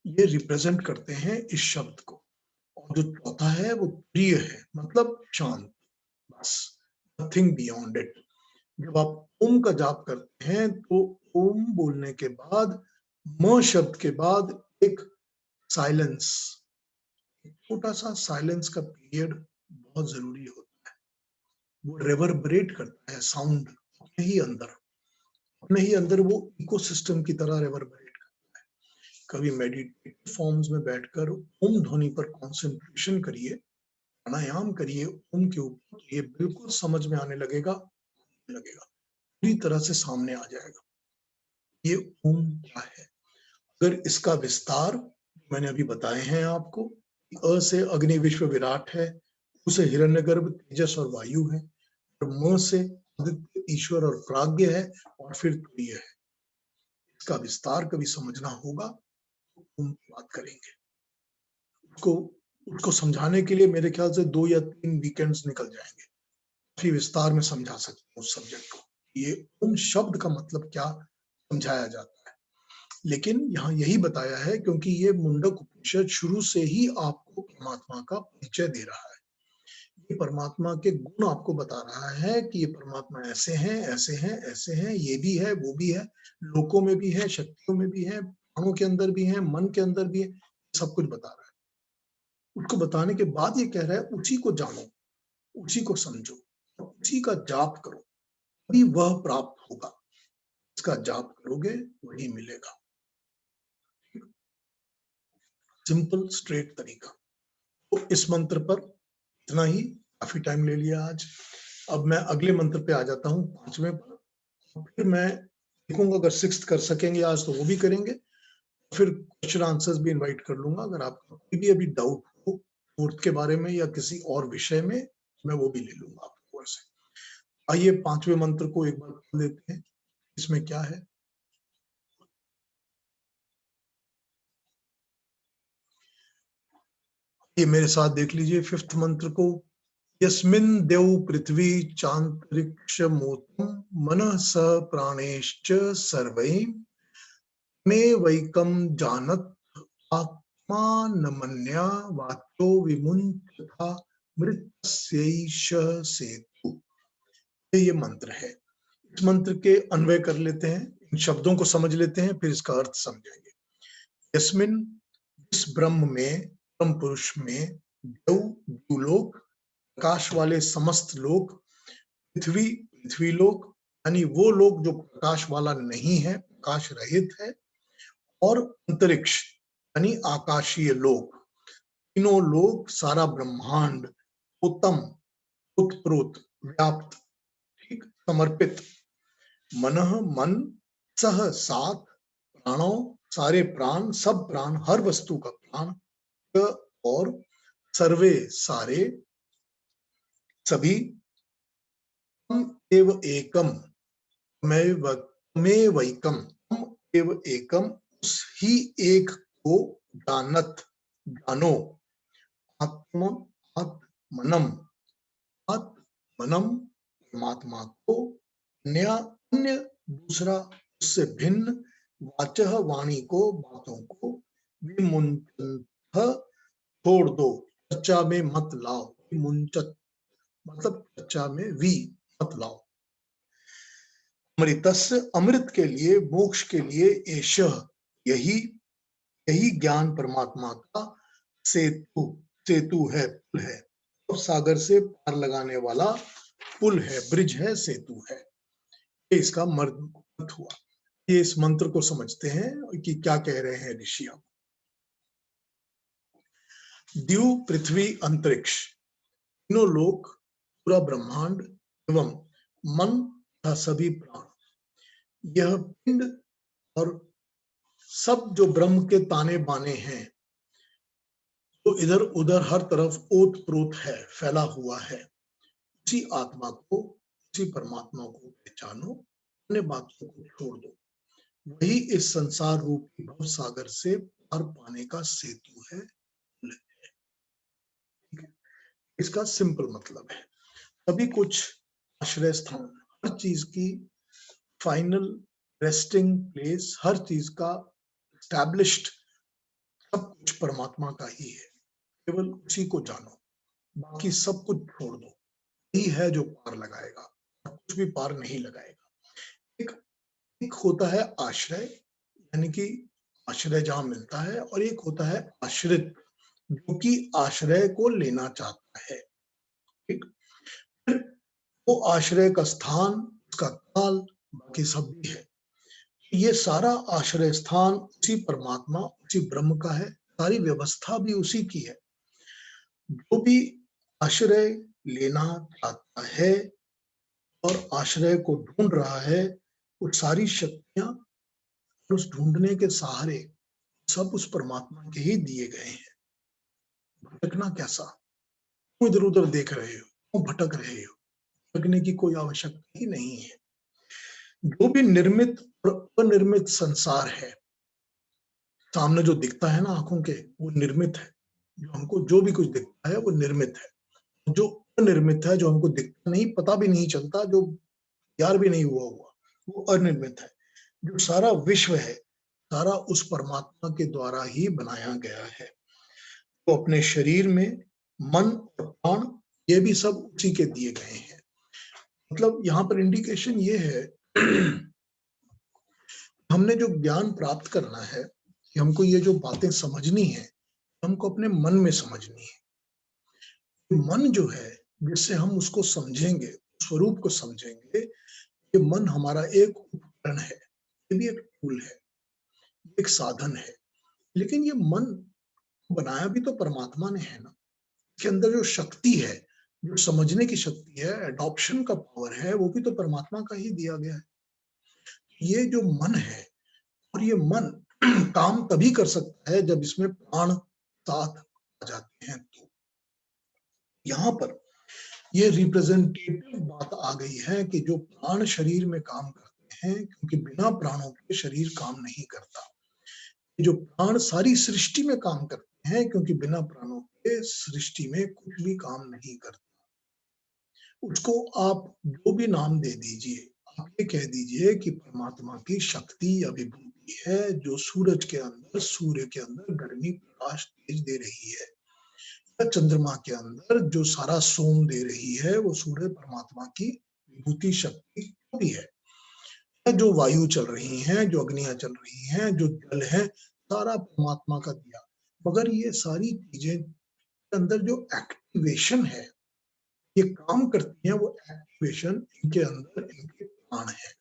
ये रिप्रेजेंट करते हैं इस शब्द को। और जो चौथा है वो प्रिय है, मतलब शांत, बस, नथिंग बियॉन्ड इट। जब आप ओम का जाप करते हैं तो ओम बोलने के बाद, म शब्द के बाद एक साइलेंस, छोटा सा साइलेंस का पीरियड बहुत जरूरी होता है। वो रेवरबरेट करता है साउंड अपने ही अंदर वो इकोसिस्टम की तरह रेवरबरेट करता है। कभी मेडिटेटिव फॉर्म्स में बैठकर ओम ध्वनि पर कंसंट्रेशन करिए, प्राणायाम करिए ओम के ऊपर, तो ये बिल्कुल समझ में आने लगेगा, पूरी तरह से सामने आ जाएगा ये ओम क्या है। अगर इसका विस्तार मैंने अभी बताए हैं आपको, अ से अग्नि, विश्व, विराट है, उ से हिरण्यगर्भ, तेजस और वायु है, और म से आदित्य, ईश्वर और प्राज्ञ है, और फिर तुरीय है। इसका विस्तार कभी समझना होगा तो ओम की बात करेंगे। उसको उसको समझाने के लिए मेरे ख्याल से 2 या 3 वीकेंड्स निकल जाएंगे, काफी विस्तार में समझा सकते हैं उस सब्जेक्ट को। ये ओम शब्द का मतलब क्या समझाया जाता है। लेकिन यहाँ यही बताया है क्योंकि ये मुंडक उपनिषद शुरू से ही आपको परमात्मा का परिचय दे रहा है। ये परमात्मा के गुण आपको बता रहा है कि ये परमात्मा ऐसे हैं, ऐसे हैं, ऐसे हैं, ये भी है, वो भी है, लोकों में भी है, शक्तियों में भी है, प्राणों के अंदर भी है, मन के अंदर भी है, सब कुछ बता रहा है। उसको बताने के बाद ये कह रहा है उसी को जानो, उसी को समझो, उसी का जाप करो, तभी वह प्राप्त होगा। इसका जाप करोगे वही मिलेगा। सिंपल स्ट्रेट तरीका। तो इस मंत्र पर इतना ही, काफी टाइम ले लिया आज। अब मैं अगले मंत्र पे आ जाता हूँ, 5वें पर। फिर मैं देखूंगा अगर 6th कर सकेंगे आज तो वो भी करेंगे, फिर क्वेश्चन आंसर्स भी इनवाइट कर लूंगा। अगर आपका कोई भी अभी डाउट हो 4th के बारे में या किसी और विषय में, मैं वो भी ले लूंगा आपको वैसे। आइए 5वें मंत्र को एक बार पढ़ लेते हैं, इसमें क्या है। ये मेरे साथ देख लीजिए 5th मंत्र को। यस्मिन् देव पृथ्वी चांतरिक्ष मोतम मनः स प्राणेश्च सर्वै मे वैकम जानत आत्मानमन्या वाक्यो विमुञ्चथा मृतस्यैष सेतु। ये मंत्र है। इस मंत्र के अन्वय कर लेते हैं, इन शब्दों को समझ लेते हैं, फिर इसका अर्थ समझेंगे। यस्मिन, इस ब्रह्म में, ब्रह्म पुरुष में, देव द्युलोक, प्रकाश वाले समस्त लोक, पृथ्वी पृथ्वी लोक, यानी वो लोक जो प्रकाश वाला नहीं है, प्रकाश रहित है, और अंतरिक्ष यानी आकाशीय लोक, तीनों लोक, सारा ब्रह्मांड, उत्तम, उत्प्रोत, व्याप्त, ठीक, समर्पित, मनः मन, सह सात, प्राणों सारे प्राण, सब प्राण, हर वस्तु का प्राण, और सर्वे सारे, सभी, एव एकम, में वैकम, एव एकम, उस ही एक को जानत, जानो, आत्म आत्मनम, आत्मनम, परमात्मा को, अन्य दूसरा, उससे भिन्न, वाचह वाणी को, बातों को, विमुंचत, छोड़ दो, चर्चा में मत लाओ, विमुंचत मतलब चर्चा में वी मत लाओ। अमृतस्य, अमृत के लिए, मोक्ष के लिए, एषः यही, यही ज्ञान परमात्मा का सेतु, सेतु है, पुल है, तो सागर से पार लगाने वाला पुल है, ब्रिज है, सेतु है। ये इसका अर्थ हुआ। ये इस मंत्र को समझते हैं कि क्या कह रहे हैं ऋषि। अब द्यू, पृथ्वी, अंतरिक्ष, तीनों लोक, पूरा ब्रह्मांड एवं मन तथा सभी प्राण, यह पिंड और सब जो ब्रह्म के ताने बाने हैं, तो इधर उधर हर तरफ ओत प्रोत है, फैला हुआ है, उसी आत्मा को, उसी परमात्मा को पहचानो, अन्य बातों को छोड़ दो। वही इस संसार रूपी भव सागर से पार पाने का सेतु है। ठीक है, इसका सिंपल मतलब है सभी कुछ आश्रय स्थान, हर चीज की फाइनल रेस्टिंग प्लेस, हर चीज का एस्टैब्लिश्ड, सब कुछ परमात्मा का ही है। केवल उसी को जानो, बाकी सब कुछ छोड़ दो। यही है जो पार लगाएगा, कुछ भी पार नहीं लगाएगा। एक एक होता है आश्रय, यानी कि आश्रय जहां मिलता है, और एक होता है आश्रित, जो कि आश्रय को लेना चाहता है। ठीक, फिर वो आश्रय का स्थान, उसका काल, बाकी सब भी है। ये सारा आश्रय स्थान उसी परमात्मा, उसी ब्रह्म का है, सारी व्यवस्था भी उसी की है। जो भी आश्रय लेना चाहता है और आश्रय को ढूंढ रहा है, वो सारी शक्तियां उस ढूंढने के सहारे सब उस परमात्मा के ही दिए गए हैं। भटकना कैसा, क्यों इधर उधर देख रहे हो, क्यों भटक रहे हो, भटकने की कोई आवश्यकता ही नहीं है। जो भी निर्मित और अनिर्मित संसार है, सामने जो दिखता है ना आंखों के, वो निर्मित है। जो हमको जो भी कुछ दिखता है वो निर्मित है। जो अनिर्मित है, जो हमको दिखता नहीं, पता भी नहीं चलता, जो तैयार भी नहीं हुआ, वो अनिर्मित है। जो सारा विश्व है, सारा उस परमात्मा के द्वारा ही बनाया गया है। तो अपने शरीर में मन और प्राण, ये भी सब उसी के दिए गए हैं। मतलब यहाँ पर इंडिकेशन ये है हमने जो ज्ञान प्राप्त करना है, कि हमको ये जो बातें समझनी है, हमको अपने मन में समझनी है। मन जो है, जिससे हम उसको समझेंगे, स्वरूप को समझेंगे, ये मन हमारा एक उपकरण है, ये भी एक टूल है, एक साधन है। लेकिन ये मन बनाया भी तो परमात्मा ने है ना। इसके अंदर जो शक्ति है, जो समझने की शक्ति है, एडॉप्शन का पावर है, वो भी तो परमात्मा का ही दिया गया है। ये जो मन है, और ये मन काम तभी कर सकता है जब इसमें प्राण साथ आ जाते हैं। तो यहाँ पर ये रिप्रेजेंटेटिव बात आ गई है कि जो प्राण शरीर में काम करते हैं, क्योंकि बिना प्राणों के शरीर काम नहीं करता। जो प्राण सारी सृष्टि में काम करते हैं, क्योंकि बिना प्राणों के सृष्टि में कुछ भी काम नहीं करता। उसको आप जो भी नाम दे दीजिए, आप ये कह दीजिए कि परमात्मा की शक्ति या विभूति है, जो सूरज के अंदर, सूर्य के अंदर गर्मी प्रकाश तेज दे रही है, या चंद्रमा के अंदर जो सारा सोम दे रही है, वो सूर्य परमात्मा की विभूति शक्ति भी है। जो वायु चल रही हैं, जो अग्नियां चल रही हैं, जो जल है, सारा परमात्मा का दिया। मगर ये सारी चीजें के अंदर जो एक्टिवेशन है, ये काम करती हैं, वो एक्टिवेशन इनके अंदर इनके प्राण है।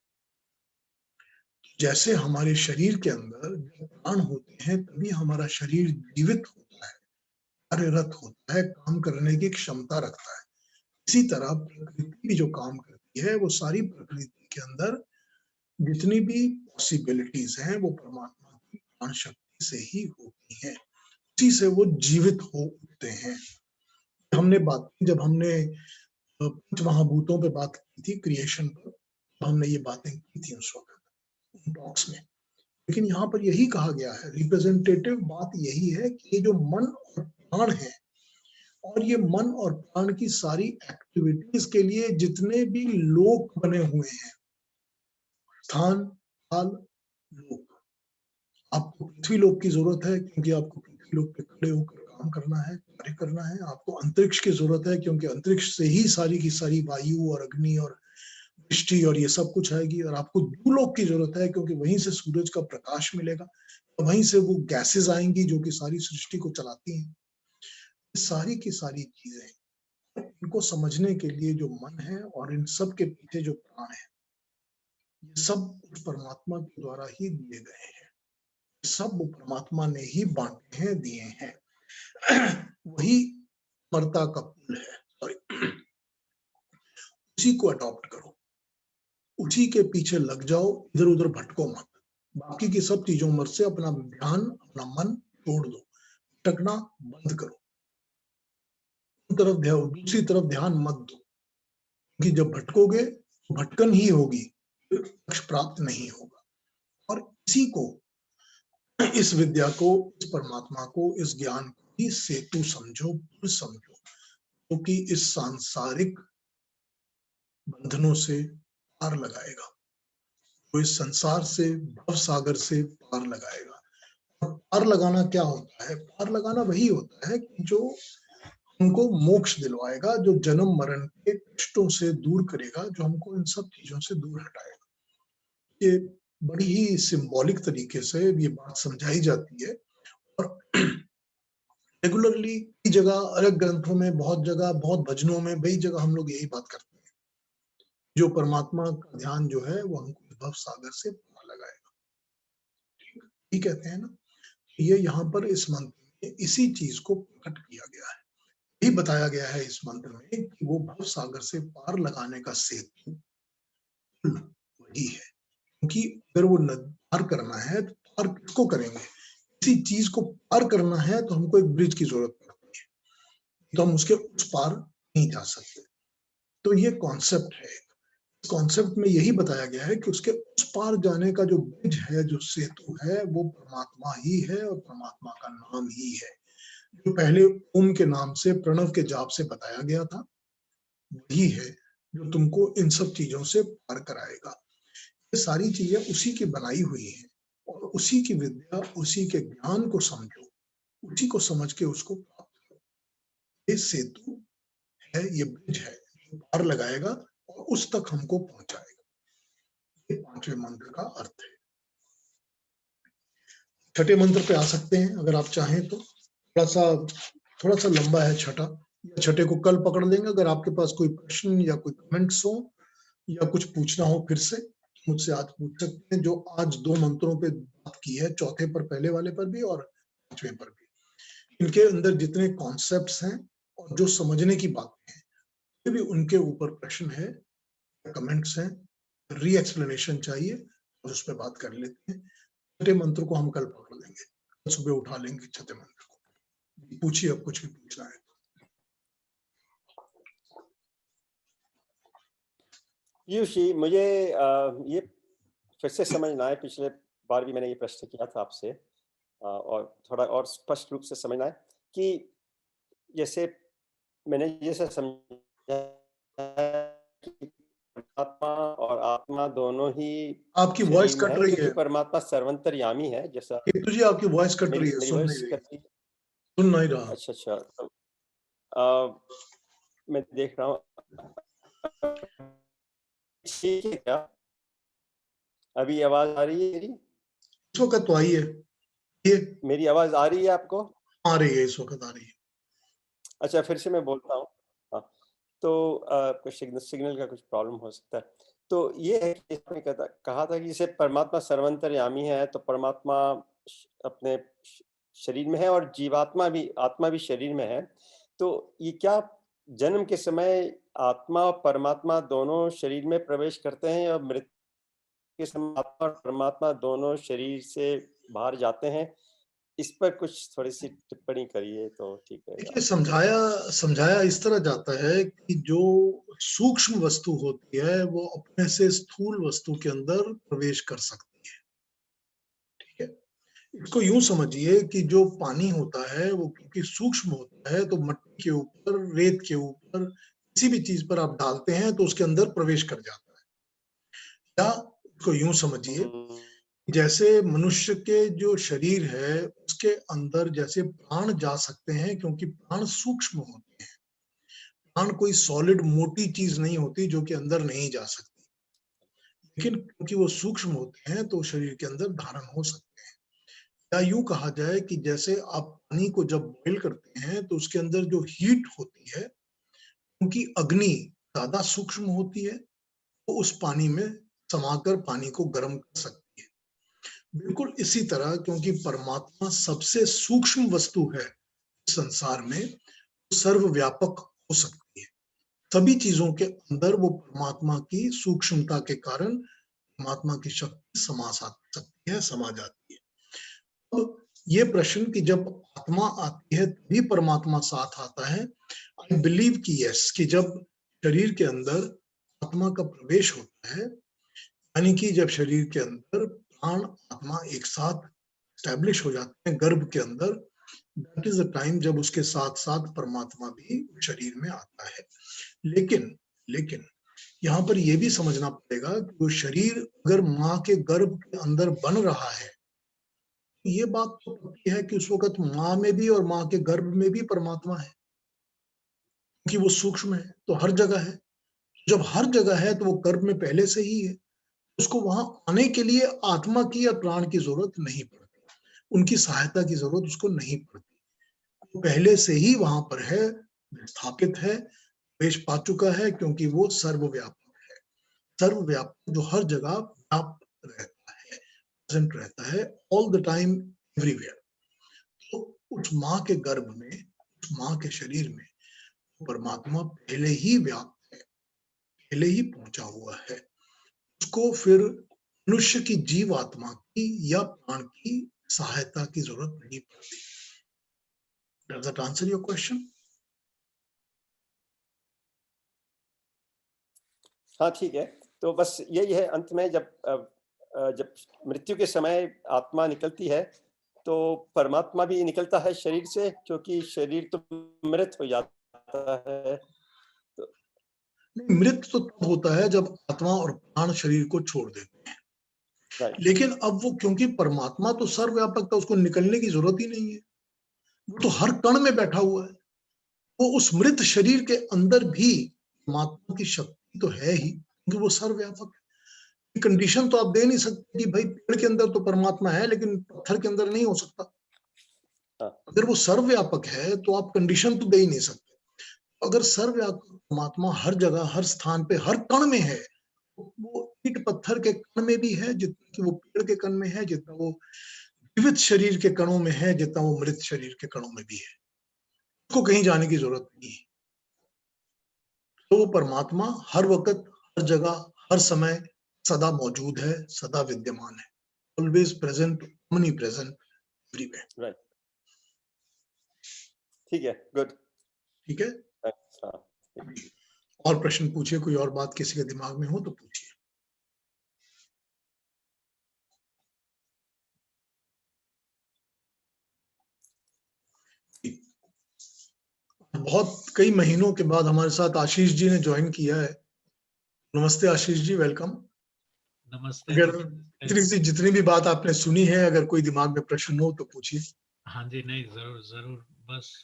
जैसे हमारे शरीर के अंदर जब प्राण होते हैं, तभी हमारा शरीर जीवित होता है, कार्यरत होता है, काम करने की क्षमता रखता है। इसी तरह प्रकृति भी जो काम करती है, वो सारी प्रकृति के अंदर जितनी भी पॉसिबिलिटीज हैं, वो परमात्मा की प्राण शक्ति से ही होती हैं। उसी से वो जीवित हो उठते हैं। हमने बात की, जब हमने पंच महाभूतों पे बात की थी, क्रिएशन पर, तो हमने ये बातें की थी उस वक्त टॉक्स में। लेकिन यहाँ पर यही कहा गया है, रिप्रेजेंटेटिव बात यही है कि ये जो मन और प्राण है, और ये मन और प्राण की सारी एक्टिविटीज के लिए जितने भी लोक बने हुए हैं, स्थान, काल, लोक। आपको पृथ्वी लोक की जरूरत है, क्योंकि आपको पृथ्वी लोक पे खड़े होकर काम करना है, कार्य करना है। आपको अंतरिक्ष की जरूरत है, क्योंकि अंतरिक्ष से ही सारी की सारी वायु और अग्नि और वृष्टि और ये सब कुछ आएगी। और आपको भूलोक की जरूरत है, क्योंकि वहीं से सूरज का प्रकाश मिलेगा, वहीं से वो गैसेस आएंगी जो कि सारी सृष्टि को चलाती हैं। सारी की सारी चीजें, इनको समझने के लिए जो मन है और इन सब के पीछे जो प्राण है, ये सब उस परमात्मा के द्वारा ही दिए गए हैं। सब वो परमात्मा ने ही बांटे हैं, दिए हैं। वही मर्ता का पुल है, सॉरी। उसी को अडॉप्ट करो, उसी के पीछे लग जाओ, इधर उधर भटको मत। बाकी की सब चीजों में से अपना ध्यान, अपना मन तोड़ दो, भटकना बंद करो। दूसरी तरफ ध्यान मत दो, क्योंकि जब भटकोगे तो भटकन ही होगी, लक्ष्य प्राप्त नहीं होगा। और इसी को, इस विद्या को, इस परमात्मा को, इस ज्ञान को ही सेतु समझो, पुल समझो, क्योंकि इस सांसारिक बंधनों से पार लगाएगा। तो इस संसार से, भव सागर से पार लगाएगा। और पार लगाना क्या होता है? पार लगाना वही होता है कि जो हमको मोक्ष दिलवाएगा, जो जन्म मरण के कष्टों से दूर करेगा, जो हमको इन सब चीजों से दूर हटाएगा। ये बड़ी ही सिंबॉलिक तरीके से ये बात समझाई जाती है। और रेगुलरली कई जगह, अलग ग्रंथों में, बहुत जगह, बहुत भजनों में, कई जगह हम लोग यही बात करते हैं। जो परमात्मा का ध्यान जो है, वो हमको भव सागर से पार लगाएगा। ठीक कहते हैं ना। ये यहाँ पर इस मंत्र में इसी चीज को प्रकट किया गया है। यही बताया गया है इस मंत्र में कि वो भव सागर से पार लगाने का सेतु वही है। क्योंकि अगर वो पार करना है, तो पार किसको करेंगे? किसी चीज को पार करना है तो हमको एक ब्रिज की जरूरत पड़ती है, तो हम उसके उस पार नहीं जा सकते। तो ये कॉन्सेप्ट है। इस कॉन्सेप्ट में यही बताया गया है कि उसके उस पार जाने का जो ब्रिज है, जो सेतु है, वो परमात्मा ही है, और परमात्मा का नाम ही है। जो पहले ओम के नाम से, प्रणव के जाप से बताया गया था, वही है जो तुमको इन सब चीजों से पार कराएगा। ये सारी चीजें उसी की बनाई हुई हैं और उसी की विद्या, उसी के ज्ञान को समझो, उसी को समझ के उसको प्राप्त करो। ये सेतु है, ये ब्रिज है जो पार लगाएगा और उस तक हमको पहुंचाएगा। ये 5वें मंत्र का अर्थ है। छठे मंत्र पे आ सकते हैं अगर आप चाहें तो। थोड़ा सा लंबा है छठा, या छठे को कल पकड़ लेंगे। अगर आपके पास कोई प्रश्न या कोई कमेंट्स हो या कुछ पूछना हो फिर से मुझसे आज पूछ सकते हैं। जो आज 2 मंत्रों पे बात की है, चौथे पर, पहले वाले पर भी और 5वें पर भी, इनके अंदर जितने कॉन्सेप्ट्स हैं और जो समझने की बातें हैं, भी उनके ऊपर प्रश्न है, कमेंट्स हैं, री एक्सप्लेनेशन चाहिए और उस पर बात कर लेते हैं। छठे मंत्र को हम कल पकड़ लेंगे, कल सुबह उठा लेंगे छठे मंत्र को। पूछिए अब कुछ भी पूछना है। पीयूषी, मुझे ये फिर से समझना है, पिछले बार भी मैंने ये प्रश्न किया था आपसे, और थोड़ा और स्पष्ट रूप से समझना है कि जैसे मैंने जैसे समझा कि परमात्मा और आत्मा दोनों ही आपकी वॉइस शरीर में कट है, रही क्योंकि है। परमात्मा सर्वंतर्यामी है। जैसा केतु जी आपकी वॉइस कट रही है, मेरी सुन नहीं वॉइस रही, करती, सुन नहीं रहा। अच्छा अच्छा, तो अ, मैं देख रहा हूँ, ठीक है क्या? अभी आवाज आ रही है मेरी? इस वक्त तो आई है ये, मेरी आवाज आ रही है आपको? आ रही है, इस वक्त आ रही है। अच्छा, फिर से मैं बोलता हूँ। हाँ, तो कुछ सिग्नल का कुछ प्रॉब्लम हो सकता है। तो ये है कि आपने कहा था कि जैसे परमात्मा सर्वंतर्यामी है, तो परमात्मा अपने शरीर में है और जीवात्मा भी, आत्मा भी शरीर में है। तो ये क्या जन्म के समय आत्मा और परमात्मा दोनों शरीर में प्रवेश करते हैं, और मृत्यु के समय आत्मा और परमात्मा दोनों शरीर से बाहर जाते हैं? इस पर कुछ थोड़ी-सी टिप्पणी करिए तो ठीक रहेगा। देखिए, समझाया समझाया इस तरह जाता है कि जो सूक्ष्म वस्तु होती है वो अपने से स्थूल वस्तु के अंदर प्रवेश कर सकती है। ठीक है, इसको यूं समझिए कि जो पानी होता है वो क्योंकि सूक्ष्म होता है, तो मट्टी के ऊपर, रेत के ऊपर, किसी भी चीज पर आप डालते हैं तो उसके अंदर प्रवेश कर जाता है। या इसको यूं समझिए, हुँ, जैसे मनुष्य के जो शरीर है उसके अंदर जैसे प्राण जा सकते हैं, क्योंकि प्राण सूक्ष्म होते हैं। प्राण कोई सॉलिड मोटी चीज नहीं होती जो कि अंदर नहीं जा सकती, लेकिन क्योंकि वो सूक्ष्म होते हैं तो शरीर के अंदर धारण हो सकते हैं। या यूं कहा जाए कि जैसे आप पानी को जब बॉइल करते हैं तो उसके अंदर जो हीट होती है, क्योंकि अग्नि ज्यादा सूक्ष्म होती है, तो उस पानी में समाकर पानी को गर्म कर सकती है। बिल्कुल इसी तरह, क्योंकि परमात्मा सबसे सूक्ष्म वस्तु है संसार में, तो सर्वव्यापक हो सकती है। सभी चीजों के अंदर वो परमात्मा की सूक्ष्मता के कारण परमात्मा की शक्ति समा सकती है, समा जाती है। अब ये प्रश्न कि जब आत्मा आती है तभी परमात्मा साथ आता है, आई बिलीव कि यस, कि जब शरीर के अंदर आत्मा का प्रवेश होता है, यानी कि जब शरीर के अंदर प्राण आत्मा एक साथ स्टैब्लिश हो जाते हैं गर्भ के अंदर, दैट इज द टाइम जब उसके साथ साथ परमात्मा भी शरीर में आता है। लेकिन लेकिन यहाँ पर यह भी समझना पड़ेगा कि वो शरीर अगर माँ के गर्भ के अंदर बन रहा है, तो ये बात तो पक्की है कि उस वक्त माँ में भी और माँ के गर्भ में भी परमात्मा है, क्योंकि वो सूक्ष्म है तो हर जगह है। जब हर जगह है तो वो गर्भ में पहले से ही है, उसको वहां आने के लिए आत्मा की या प्राण की जरूरत नहीं पड़ती, उनकी सहायता की जरूरत उसको नहीं पड़ती। वो पहले से ही वहां पर है, स्थापित है, प्रवेश पा चुका है, क्योंकि वो सर्वव्यापक है। सर्वव्यापक जो हर जगह व्याप्त रहता है, प्रेजेंट रहता है, ऑल द टाइम, एवरीवेयर। तो उस माँ के गर्भ में, उस माँ के शरीर में परमात्मा पहले ही व्याप्त है, पहले ही पहुंचा हुआ है। उसको फिर मनुष्य की जीवात्मा की या प्राण की सहायता की जरूरत नहीं पड़ती। Does that answer your question? हाँ, ठीक है। तो बस यही है, अंत में जब मृत्यु के समय आत्मा निकलती है, तो परमात्मा भी निकलता है शरीर से, क्योंकि शरीर तो मृत हो जाता है। तो नहीं, मृत तो तब होता है जब आत्मा और प्राण शरीर को छोड़ देते हैं। राइट। लेकिन अब वो, क्योंकि परमात्मा तो सर्वव्यापक था, उसको निकलने की जरूरत ही नहीं है, वो तो हर कण में बैठा हुआ है। वो उस मृत शरीर के अंदर भी परमात्मा की शक्ति तो है ही, क्योंकि वो सर्वव्यापक है। कंडीशन तो आप दे नहीं सकते कि भाई पेड़ के अंदर तो परमात्मा है लेकिन पत्थर के अंदर नहीं हो सकता। हाँ। अगर वो सर्वव्यापक है तो आप कंडीशन तो दे ही नहीं सकते। अगर सर्वव्यापक परमात्मा हर जगह, हर स्थान पे, हर कण में है, तो वो ईंट पत्थर के कण में भी है जितना कि वो पेड़ के कण में है, जितना वो जीवित शरीर के कणों में है, जितना वो मृत शरीर के कणों में भी है। उसको कहीं जाने की जरूरत नहीं है। तो वो परमात्मा हर वक्त, हर जगह, हर समय सदा मौजूद है, सदा विद्यमान है। Always present, omni present everywhere. Right. ठीक है, गुड। ठीक है, अच्छा, ठीक। और प्रश्न पूछिए, कोई और बात किसी के दिमाग में हो तो पूछिए। बहुत कई महीनों के बाद हमारे साथ आशीष जी ने ज्वाइन किया है। नमस्ते आशीष जी, वेलकम। नमस्ते अगर जी। जितनी भी बात आपने सुनी है, अगर कोई दिमाग में प्रश्न हो तो पूछिए। हाँ जी, नहीं जरूर जरूर, बस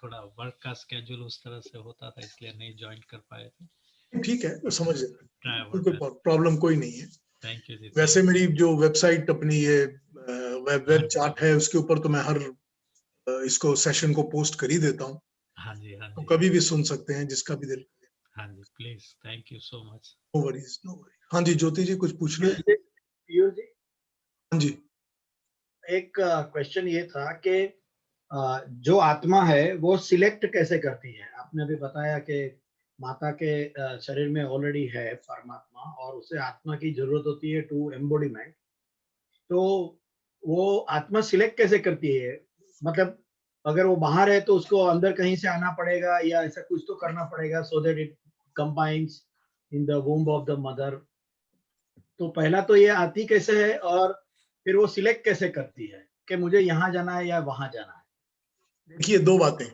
थोड़ा वर्क का स्केड्यूल उस तरह से होता था इसलिए नहीं ज्वाइन कर पाए थे। ठीक है, तो समझ ट्राई कोई प्रॉब्लम कोई नहीं है। थैंक यू जी। वैसे मेरी जो वेबसाइट अपनी ये वेब चार्ट है, उसके ऊपर तो मैं हर इसको सेशन को पोस्ट कर ही देता हूँ, हाँ जी, हाँ तो जी, कभी भी सुन सकते हैं जिसका भी दिल। हाँ जी, please, thank you so much. No worries, no worry. हाँ जी, ज्योति जी कुछ पूछना है? पीयूष जी, हाँ जी, एक क्वेश्चन ये था कि जो आत्मा है वो सिलेक्ट कैसे करती है? आपने अभी बताया कि माता के शरीर में ऑलरेडी है परमात्मा और उसे आत्मा की जरूरत होती है टू एम्बॉडीमेंट। तो वो आत्मा सिलेक्ट कैसे करती है? मतलब अगर वो बाहर है तो उसको अंदर कहीं से आना पड़ेगा या ऐसा कुछ तो करना पड़ेगा so that it combines in the womb of the mother. तो पहला तो ये आती कैसे है और फिर वो सिलेक्ट कैसे करती है कि मुझे यहाँ जाना है या वहां जाना है? देखिए दो बातें।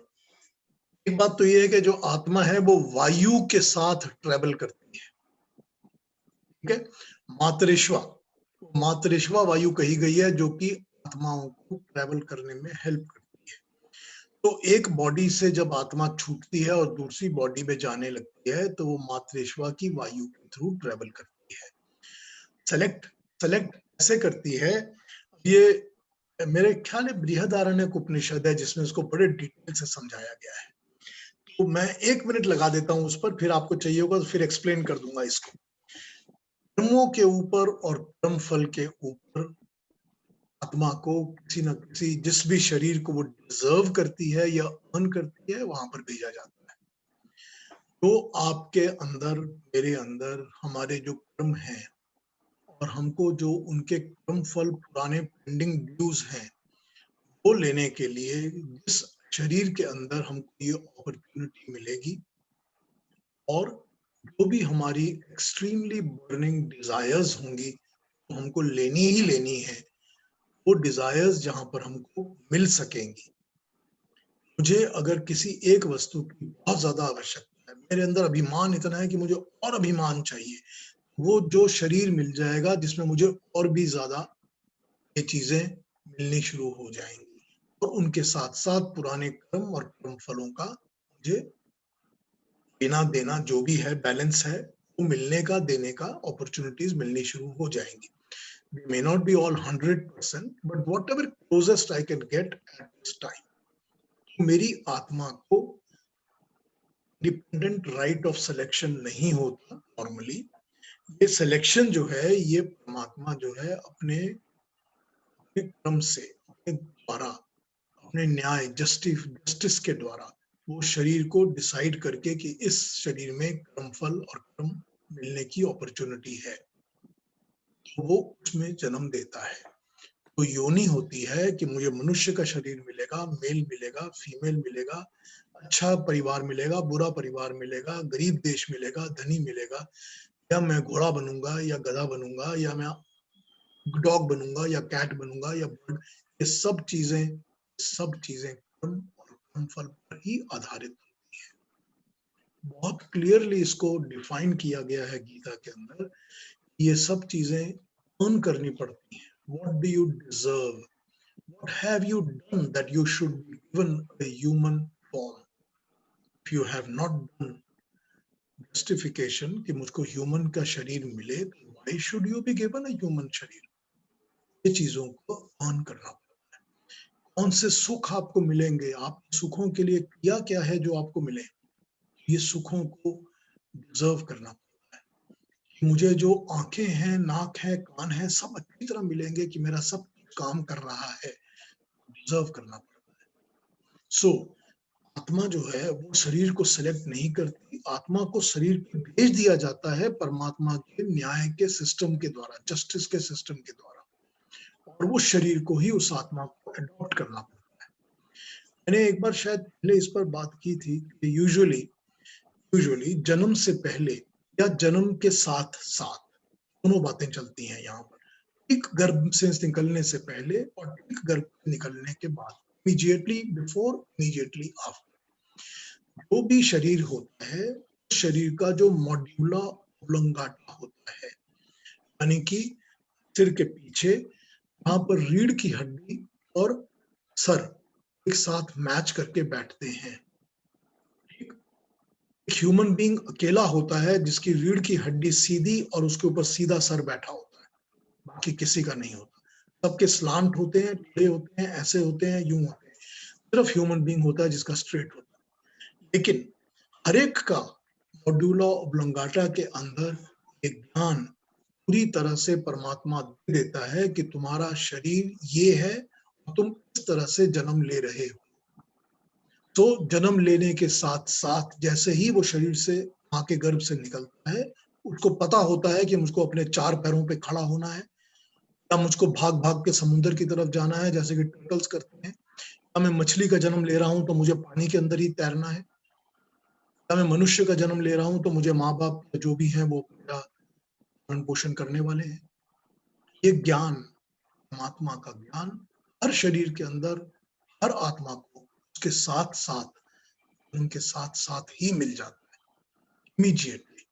एक बात तो ये है कि जो आत्मा है वो वायु के साथ ट्रेवल करती है। ठीक है, मातरिश्वा, मातरिश्वा वायु कही गई है जो कि आत्माओं को ट्रेवल करने में हेल्प करती है। तो एक बॉडी से जब आत्मा छूटती है और दूसरी बॉडी में जाने लगती है तो वो मातरिश्वा की वायु के थ्रू ट्रेवल करती है। सेलेक्ट सेलेक्ट ऐसे करती है, ये मेरे ख्याल है बृहदारण्यक उपनिषद है जिसमें इसको बड़े डिटेल से समझाया गया है। तो मैं 1 मिनट लगा देता हूं उस पर, फिर आपको चाहिए होगा तो फिर एक्सप्लेन कर दूंगा इसको। कर्मों के ऊपर और कर्म फल के ऊपर आत्मा को किसी न किसी, जिस भी शरीर को वो डिजर्व करती है या अर्न करती है, वहां पर भेजा जाता है। तो आपके अंदर, मेरे अंदर हमारे जो कर्म हैं और हमको जो उनके कर्म फल, पुराने पेंडिंग ड्यूज हैं, वो लेने के लिए जिस शरीर के अंदर हमको ये अपॉर्चुनिटी मिलेगी और जो भी हमारी एक्सट्रीमली बर्निंग डिजायर्स होंगी तो हमको लेनी ही लेनी है, वो डिजायर्स जहां पर हमको मिल सकेंगी। मुझे अगर किसी एक वस्तु की बहुत ज्यादा आवश्यकता है, मेरे अंदर अभिमान इतना है कि मुझे और अभिमान चाहिए, वो जो शरीर मिल जाएगा जिसमें मुझे और भी ज्यादा ये चीजें मिलनी शुरू हो जाएंगी और उनके साथ साथ पुराने कर्म और कर्म फलों का मुझे बिना देना जो भी है, बैलेंस है, वो मिलने का, देने का अपॉर्चुनिटीज मिलनी शुरू हो जाएंगी। They may not be all 100%, but whatever closest I can get at this time. तो मेरी आत्मा को डिपेंडेंट राइट ऑफ सिलेक्शन नहीं होता नॉर्मली। ये सिलेक्शन जो है ये परमात्मा जो है अपने क्रम से, अपने द्वारा, अपने न्याय, जस्टिस के द्वारा वो शरीर को डिसाइड करके कि इस शरीर में कर्म फल और कर्म मिलने की अपॉर्चुनिटी है, तो वो उसमें जन्म देता है। तो योनि होती है कि मुझे मनुष्य का शरीर मिलेगा, मेल मिलेगा, फीमेल मिलेगा, अच्छा परिवार मिलेगा, बुरा परिवार मिलेगा, गरीब देश मिलेगा, धनी मिलेगा, या मैं घोड़ा बनूंगा या गधा बनूंगा या मैं डॉग बनूंगा या कैट बनूंगा या बर्ड। ये सब चीजें कर्म और कर्म फल पर ही आधारित होती है। बहुत क्लियरली इसको डिफाइन किया गया है गीता के अंदर। ये सब चीजें अर्न करनी पड़ती हैं। What do you deserve, what have you done that you should be given a human form. If you have not done justification कि मुझको ह्यूमन का शरीर मिले, why should you be given a human शरीर। ये चीजों को अर्न करना पड़ता है। कौन से सुख आपको मिलेंगे, आप सुखों के लिए किया क्या है जो आपको मिले, ये सुखों को डिजर्व करना पड़ता है। मुझे जो आंखें हैं, नाक है, कान है, सब अच्छी तरह मिलेंगे कि मेरा सब काम कर रहा है, डिजर्व करना पड़ता है। सो आत्मा जो है वो शरीर को सिलेक्ट नहीं करती, आत्मा को शरीर पे भेज दिया जाता है परमात्मा के न्याय के सिस्टम के द्वारा, जस्टिस के सिस्टम के द्वारा, और वो शरीर को ही उस आत्मा को अडॉप्ट करना पड़ता है। मैंने एक बार शायद पहले इस पर बात की थी कि यूजुअली जन्म से पहले या जन्म के साथ साथ दोनों बातें चलती हैं यहाँ पर। ठीक गर्भ से निकलने से पहले और ठीक गर्भ से निकलने के बाद, इमीडिएटली बिफोर, इमीडिएटली आफ्टर। जो भी शरीर होता है, शरीर का जो मॉड्यूला ओब्लंगाटा होता है, यानी कि सिर के पीछे वहां पर रीढ़ की हड्डी और सर एक साथ मैच करके बैठते हैं। ह्यूमन बीइंग अकेला होता है जिसकी रीढ़ की हड्डी सीधी और उसके ऊपर सीधा सर बैठा होता है, बाकी किसी का नहीं होता। सबके स्लांट होते हैं, टेढ़े होते हैं, ऐसे होते हैं, यूं होते हैं। सिर्फ ह्यूमन बीइंग होता है जिसका स्ट्रेट होता है। लेकिन हर एक का मॉड्यूला ओब्लंगाटा के अंदर एक ज्ञान पूरी तरह से परमात्मा दे देता है कि तुम्हारा शरीर ये है और तुम इस तरह से जन्म ले रहे हो। तो जन्म लेने के साथ साथ जैसे ही वो शरीर से मां के गर्भ से निकलता है, उसको पता होता है कि मुझको अपने 4 पैरों पे खड़ा होना है, या मुझको भाग भाग के समुद्र की तरफ जाना है जैसे कि टर्टल्स करते हैं, या मैं मछली का जन्म ले रहा हूं तो मुझे पानी के अंदर ही तैरना है, या मैं मनुष्य का जन्म ले रहा हूं तो मुझे माँ बाप जो भी हैं वो मेरा पालन पोषण करने वाले हैं। ये ज्ञान, परमात्मा का ज्ञान हर शरीर के अंदर हर आत्मा को उसके साथ साथ, उनके साथ साथ ही मिल जाता है इमीडिएटली।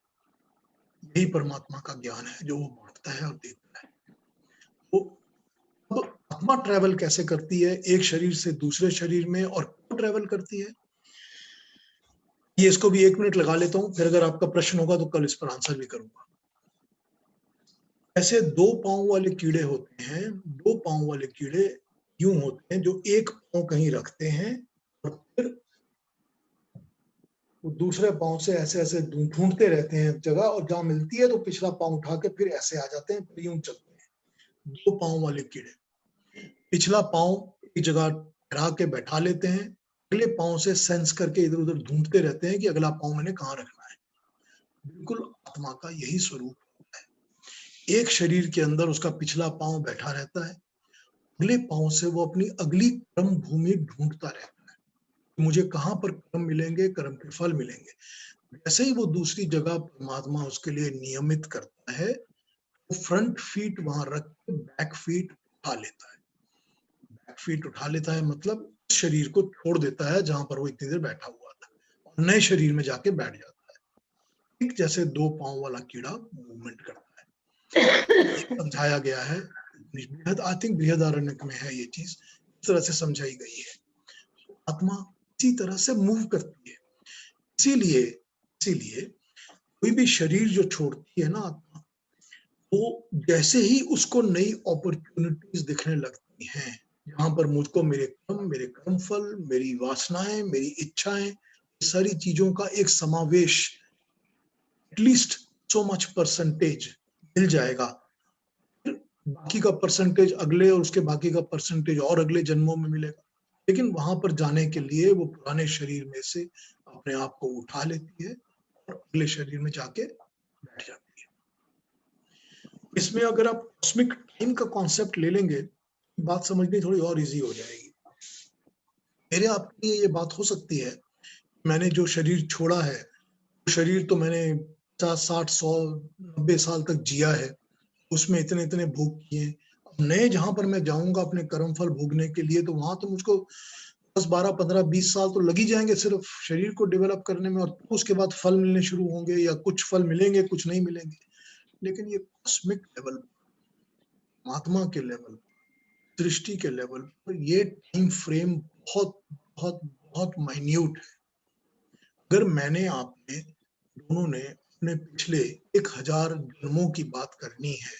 यही परमात्मा का ज्ञान है जो वो बांटता है और देता है। तो अब आत्मा ट्रैवल कैसे करती है एक शरीर से दूसरे शरीर में, और क्यों ट्रैवल करती है, ये इसको भी 1 मिनट लगा लेता हूं, फिर अगर आपका प्रश्न होगा तो कल इस पर आंसर भी करूंगा। ऐसे 2 पांव वाले कीड़े होते हैं, 2 पांव वाले कीड़े यूं होते हैं जो एक पांव कहीं रखते हैं और फिर वो दूसरे पांव से ऐसे ऐसे ढूंढते रहते हैं जगह, और जहां मिलती है तो पिछला पांव उठा के फिर ऐसे आ जाते हैं, फिर यूं चलते हैं। 2 पांव वाले कीड़े पिछला पांव एक जगह ठहरा के बैठा लेते हैं, अगले पांव से सेंस करके इधर उधर ढूंढते रहते हैं कि अगला पांव मैंने कहाँ रखना है। बिल्कुल आत्मा का यही स्वरूप होता है। एक शरीर के अंदर उसका पिछला पांव बैठा रहता है, अगले पांव से वो अपनी अगली कर्म भूमि ढूंढता रहता है, मुझे कहाँ पर कर्म मिलेंगे, कर्म के फल मिलेंगे। जैसे ही वो दूसरी जगह परमात्मा उसके लिए नियमित करता है, वो फ्रंट फीट वहां रख के बैक फीट उठा लेता है। बैक फीट उठा लेता है मतलब शरीर को छोड़ देता है जहां पर वो इतनी देर बैठा हुआ था, और नए शरीर में जाके बैठ जाता है। ठीक जैसे 2 पांव वाला कीड़ा मूवमेंट करता है, समझाया गया है। आई थिंक बृहदारण्यक में है ये चीज, इस तरह से समझाई गई है। आत्मा इसी तरह से मूव करती है। इसीलिए कोई भी शरीर जो छोड़ती है ना आत्मा, वो जैसे ही उसको नई अपॉर्चुनिटीज दिखने लगती हैं, यहाँ पर मुझको मेरे कर्म फल, मेरी वासनाएं, मेरी इच्छाएं, सारी चीजों का एक समावेश, एटलीस्ट सो मच परसेंटेज मिल जाएगा, फिर बाकी का परसेंटेज अगले, और उसके बाकी का परसेंटेज और अगले जन्मों में मिलेगा। लेकिन वहां पर जाने के लिए वो पुराने शरीर में से अपने आप को उठा लेती है और अगले शरीर में जाके बैठ जाती है। इसमें अगर आप कॉस्मिक टाइम का कॉन्सेप्ट ले लेंगे, बात समझनी थोड़ी और इजी हो जाएगी। मेरे आपके लिए ये बात हो सकती है, मैंने जो शरीर छोड़ा है, वो शरीर तो मैंने 50, 60, 100, 90 साल तक जिया है, उसमें इतने इतने भोग किए। अब नए जहां पर मैं जाऊंगा अपने कर्म फल भोगने के लिए, तो वहां तो मुझको 10, 12, 15, 20 साल तो लग ही जाएंगे सिर्फ शरीर को डेवलप करने में, और उसके बाद फल मिलने शुरू होंगे, या कुछ फल मिलेंगे कुछ नहीं मिलेंगे। लेकिन ये कॉस्मिक लेवल, आत्मा के लेवल, दृष्टि के लेवल पर ये टाइम फ्रेम बहुत बहुत बहुत माइन्यूट है। अगर मैंने आपने दोनों ने अपने पिछले 1000 जन्मों की बात करनी है,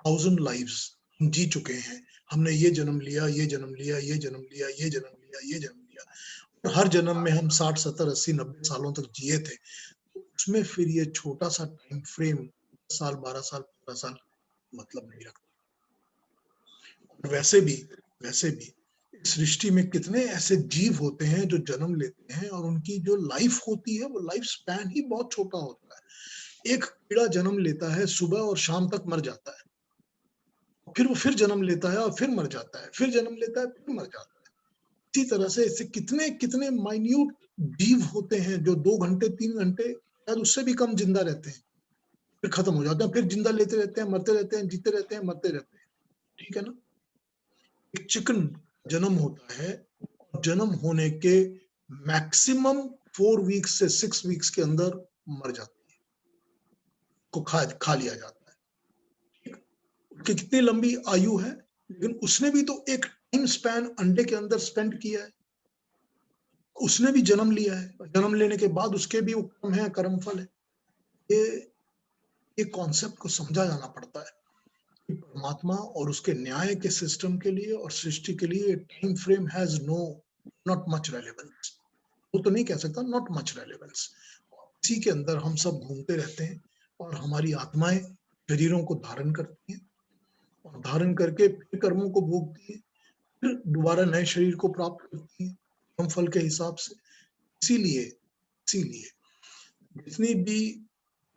1000 लाइव्स हम जी चुके हैं, हमने ये जन्म लिया, ये जन्म लिया, ये जन्म लिया, ये जन्म लिया, ये जन्म लिया, और हर जन्म में हम 60, 70, 80, 90 सालों तक जिए थे, तो उसमें फिर ये छोटा सा टाइम फ्रेम 10 साल, 12 साल, 15 साल मतलब नहीं रखता। और वैसे भी सृष्टि में कितने ऐसे जीव होते हैं जो जन्म लेते हैं और उनकी जो लाइफ होती है वो लाइफ स्पैन ही बहुत छोटा होता है। एक कीड़ा जन्म लेता है, सुबह और शाम तक मर जाता है, फिर वो फिर जन्म लेता है और फिर मर जाता है, फिर जन्म लेता है, फिर मर जाता है। इसी तरह से ऐसे कितने कितने माइन्यूट जीव होते हैं जो 2 घंटे 3 घंटे शायद उससे भी कम जिंदा रहते हैं, फिर खत्म हो जाते हैं, फिर जिंदा लेते रहते हैं, मरते रहते हैं, जीते रहते हैं, मरते रहते हैं। ठीक है ना? एक चिकन जन्म होता है, जन्म होने के मैक्सिमम 4 वीक्स से 6 वीक्स के अंदर मर जाती है, को खा लिया जाता है। उसकी कितनी लंबी आयु है, लेकिन उसने भी तो एक टाइम स्पैन अंडे के अंदर स्पेंड किया है, उसने भी जन्म लिया है, जन्म लेने के बाद उसके भी कर्म है, कर्मफल है। ये कॉन्सेप्ट को समझा जाना पड़ता है कि परमात्मा और उसके न्याय के सिस्टम के लिए और सृष्टि के लिए time frame has not much relevance. वो तो नहीं कह सकता नॉट मच रेलेवेंस। इसी के अंदर हम सब घूमते रहते हैं और हमारी आत्माएं शरीरों को धारण करती हैं और धारण करके फिर कर्मों को भोगती है, फिर दोबारा नए शरीर को प्राप्त करती है कर्म फल के हिसाब से। इसीलिए जितनी भी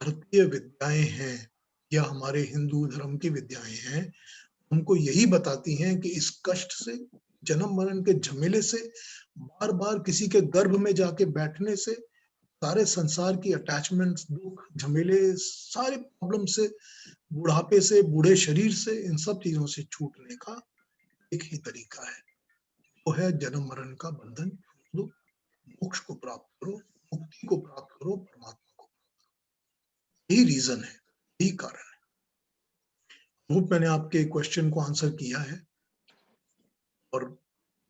भारतीय विद्याएं हैं या हमारे हिंदू धर्म की विद्याएं हैं, हमको यही बताती हैं कि इस कष्ट से, जन्म मरण के झमेले से, बार बार किसी के गर्भ में जाके बैठने से, सारे संसार की अटैचमेंट्स, दुख, झमेले, सारे प्रॉब्लम से, बुढ़ापे से, बूढ़े शरीर से, इन सब चीजों से छूटने का एक ही तरीका है, वो है जन्म मरण का बंधन छोड़ दो, मोक्ष को प्राप्त करो, मुक्ति को प्राप्त करो, परमात्मा को। यही रीजन है, यही कारण है। होप मैंने आपके क्वेश्चन को आंसर किया है, और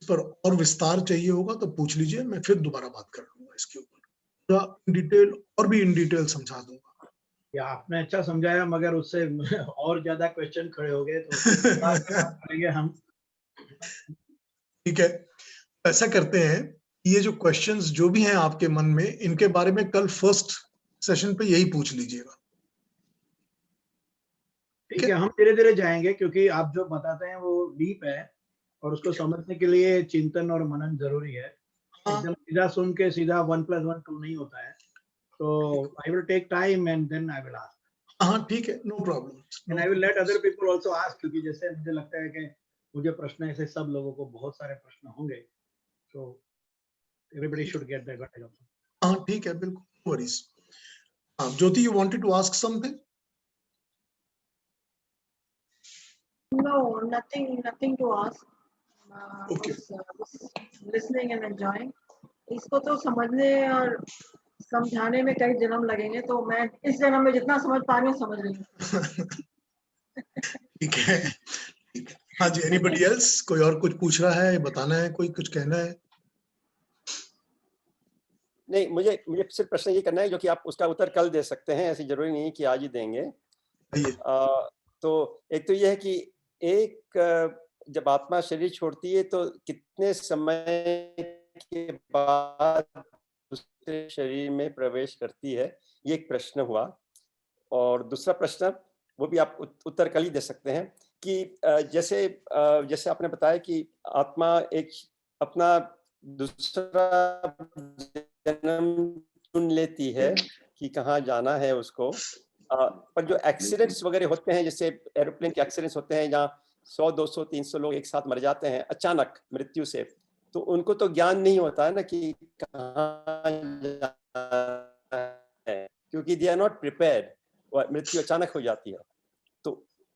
इस पर और विस्तार चाहिए होगा तो पूछ लीजिए, मैं फिर दोबारा बात कर लूंगा इसके ऊपर, पूरा इन डिटेल और भी इन डिटेल समझा दूंगा। या आपने अच्छा समझाया, मगर उससे और ज्यादा क्वेश्चन खड़े हो गए तो बाद में बात करेंगे हम। ठीक है, ऐसा करते हैं, ये जो क्वेश्चंस जो भी हैं आपके मन में, इनके बारे में कल फर्स्ट सेशन पे यही पूछ लीजिएगा। ठीक है, हम धीरे धीरे जाएंगे क्योंकि आप जो बताते हैं वो डीप है और उसको समझने के लिए चिंतन और मनन जरूरी है। हाँ, एकदम सीधा सुन के सीधा 1 + 1 2 नहीं होता है, तो I will take time and then I will ask. हाँ ठीक है, no problem. And I will let other people also ask, क्योंकि जैसे मुझे लगता है कि मुझे प्रश्न ऐसे सब लोगों को बहुत सारे प्रश्न होंगे, तो everybody should get that advantage also. हाँ ठीक है, बिल्कुल, no worries. Jyoti, you wanted to ask something? No, nothing to ask. Okay. Was listening and enjoying. इसको तो समझने और समझाने में कई जन्म लगेंगे, तो मैं इस जन्म में जितना समझ पा रही हूँ समझ रही हूँ। ठीक है, ठीक है। हाँ जी, एनीबॉडी एल्स? कोई और कुछ पूछ रहा है, बताना है, कोई कुछ कहना है? नहीं, मुझे सिर्फ प्रश्न ये करना है जो कि आप उसका उत्तर कल दे सकते हैं, ऐसी जरूरी नहीं है कि आज ही देंगे। तो एक तो ये है कि जब आत्मा शरीर छोड़ती है तो कितने समय के बाद दूसरे शरीर में प्रवेश करती है, ये एक प्रश्न हुआ। और दूसरा प्रश्न, वो भी आप उत्तर कल ही दे सकते हैं, कि जैसे आपने बताया कि आत्मा एक अपना दूसरा जन्म चुन लेती है कि कहाँ जाना है उसको, पर जो एक्सीडेंट्स वगैरह होते हैं, जैसे एरोप्लेन के एक्सीडेंट्स होते हैं जहाँ 100, 200, 300 लोग एक साथ मर जाते हैं अचानक मृत्यु से, तो उनको तो ज्ञान नहीं होता है ना कि कहाँ जाना है, क्योंकि दे आर नॉट प्रिपेयर्ड, मृत्यु अचानक हो जाती है। तो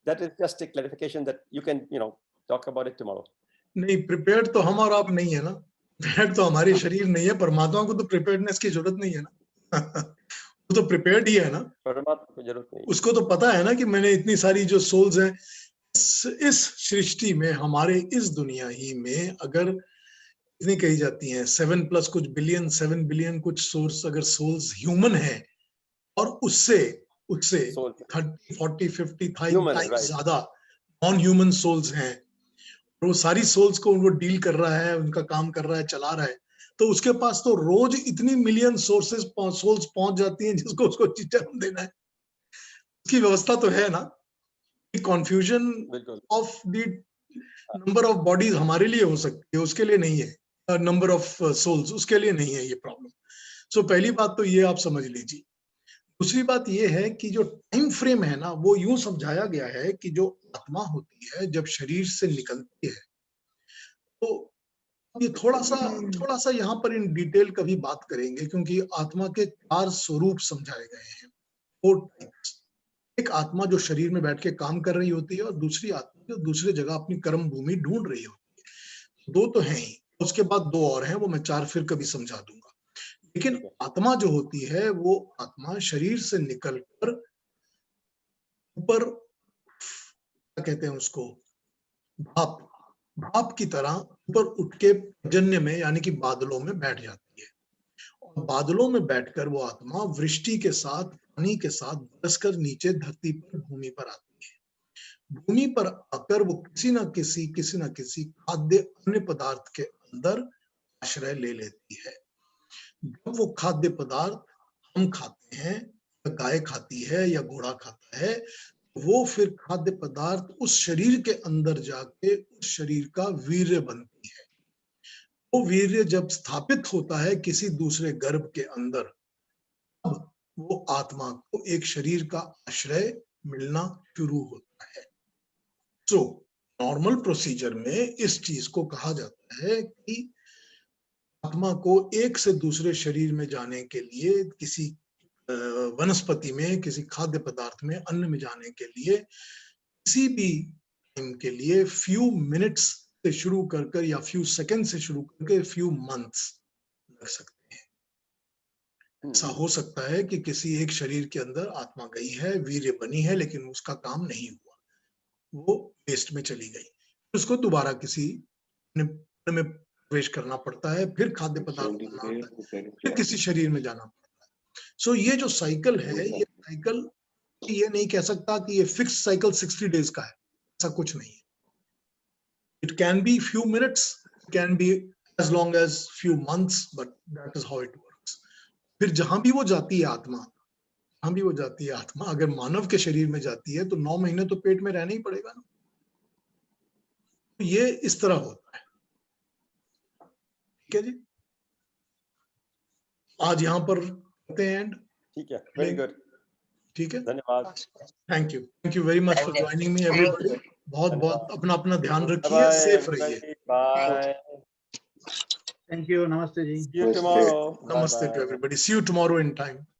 that is just a clarification that you can talk about it tomorrow. नहीं, प्रिपेयर्ड तो हम और आप नहीं है ना, प्रिपेयर्ड तो हमारे शरीर नहीं है, परमात्मा को तो प्रिपेयर्डनेस की जरूरत नहीं है ना। वो तो प्रिपेयर्ड ही है ना, परमात्मा को जरूरत नहीं। उसको तो पता है ना कि मैंने इतनी सारी जो सोल्स हैं इस सृष्टि में, हमारे इस दुनिया ही में, अगर इतनी कही जाती हैं 7 प्लस कुछ बिलियन, 7 बिलियन कुछ सोर्स, अगर सोल्स ह्यूमन है और उससे Soul. 30, 40, 50 Human, times right. ज्यादा नॉन ह्यूमन सोल्स हैं, वो सारी सोल्स को वो डील कर रहा है, उनका काम कर रहा है, चला रहा है, तो उसके पास तो रोज इतनी मिलियन सोल्स पहुंच जाती हैं जिसको उसको जन्म देना है। उसकी व्यवस्था तो है ना। कॉन्फ्यूजन बिल्कुल। Of the number of bodies हमारे लिए हो सकती है, उसके लिए नहीं है। नंबर ऑफ सोल्स उसके लिए नहीं है ये प्रॉब्लम। सो पहली बात तो ये आप समझ लीजिए। दूसरी बात ये है कि जो टाइम फ्रेम है ना, वो यूं समझाया गया है कि जो आत्मा होती है जब शरीर से निकलती है, तो ये थोड़ा सा यहाँ पर इन डिटेल कभी बात करेंगे, क्योंकि आत्मा के 4 स्वरूप समझाए गए हैं। 4 टाइप्स। एक आत्मा जो शरीर में बैठ के काम कर रही होती है, और दूसरी आत्मा जो दूसरे जगह अपनी कर्म भूमि ढूंढ रही होती है। 2 तो हैं ही, उसके बाद 2 और हैं, वो मैं 4 फिर कभी समझा दूंगा। लेकिन आत्मा जो होती है, वो आत्मा शरीर से निकलकर ऊपर, क्या कहते हैं उसको, भाप की तरह ऊपर उठ के पर्जन्य में, यानी कि बादलों में बैठ जाती है। और बादलों में बैठकर वो आत्मा वृष्टि के साथ, पानी के साथ बरसकर नीचे धरती पर, भूमि पर आती है। भूमि पर आकर वो किसी न किसी खाद्य अन्य पदार्थ के अंदर आश्रय ले लेती है। जब वो खाद्य पदार्थ हम खाते हैं, या गाय खाती है, या घोड़ा खाता है, वो फिर खाद्य पदार्थ उस शरीर के अंदर जाके उस शरीर का वीर्य बनती है। वो वीर्य जब स्थापित होता है किसी दूसरे गर्भ के अंदर, अब वो आत्मा को एक शरीर का आश्रय मिलना शुरू होता है। सो नॉर्मल प्रोसीजर में इस चीज को कहा जाता है कि आत्मा को एक से दूसरे शरीर में जाने के लिए, किसी वनस्पति में, किसी खाद्य पदार्थ में, अन्न में जाने के लिए, किसी भी टाइम के लिए फ्यू मिनट्स से शुरू कर या फ्यू सेकंड से शुरू करके फ्यू मंथ्स लग सकते हैं। ऐसा हो सकता है कि किसी एक शरीर के अंदर आत्मा गई है, वीर्य बनी है, लेकिन उसका काम नहीं हुआ, वो वेस्ट में चली गई, उसको दोबारा किसी में प्रवेश करना पड़ता है, फिर खाद्य पदार्थ बनना होता है, फिर किसी शरीर में जाना पड़ता है। सो ये जो साइकिल है, ये साइकिल, ये नहीं कह सकता कि ये फिक्स साइकिल 60 डेज का है, ऐसा कुछ नहीं है। It can be few minutes, can be as long as few months, but that is how it works. फिर जहां भी वो जाती है आत्मा, अगर मानव के शरीर में जाती है तो 9 महीने तो पेट में रहना ही पड़ेगा ना। तो ये इस तरह होता है। ठीक है जी, आज यहाँ पर करते हैं एंड। ठीक है, वेरी गुड, ठीक है, धन्यवाद। Thank you very much for joining me everybody. बहुत अपना ध्यान रखिए, Bye, सेफ रहिए। everybody. Bye. थैंक यू, नमस्ते जी। See you tomorrow. Namaste Bye-bye. to everybody. See you tomorrow in time.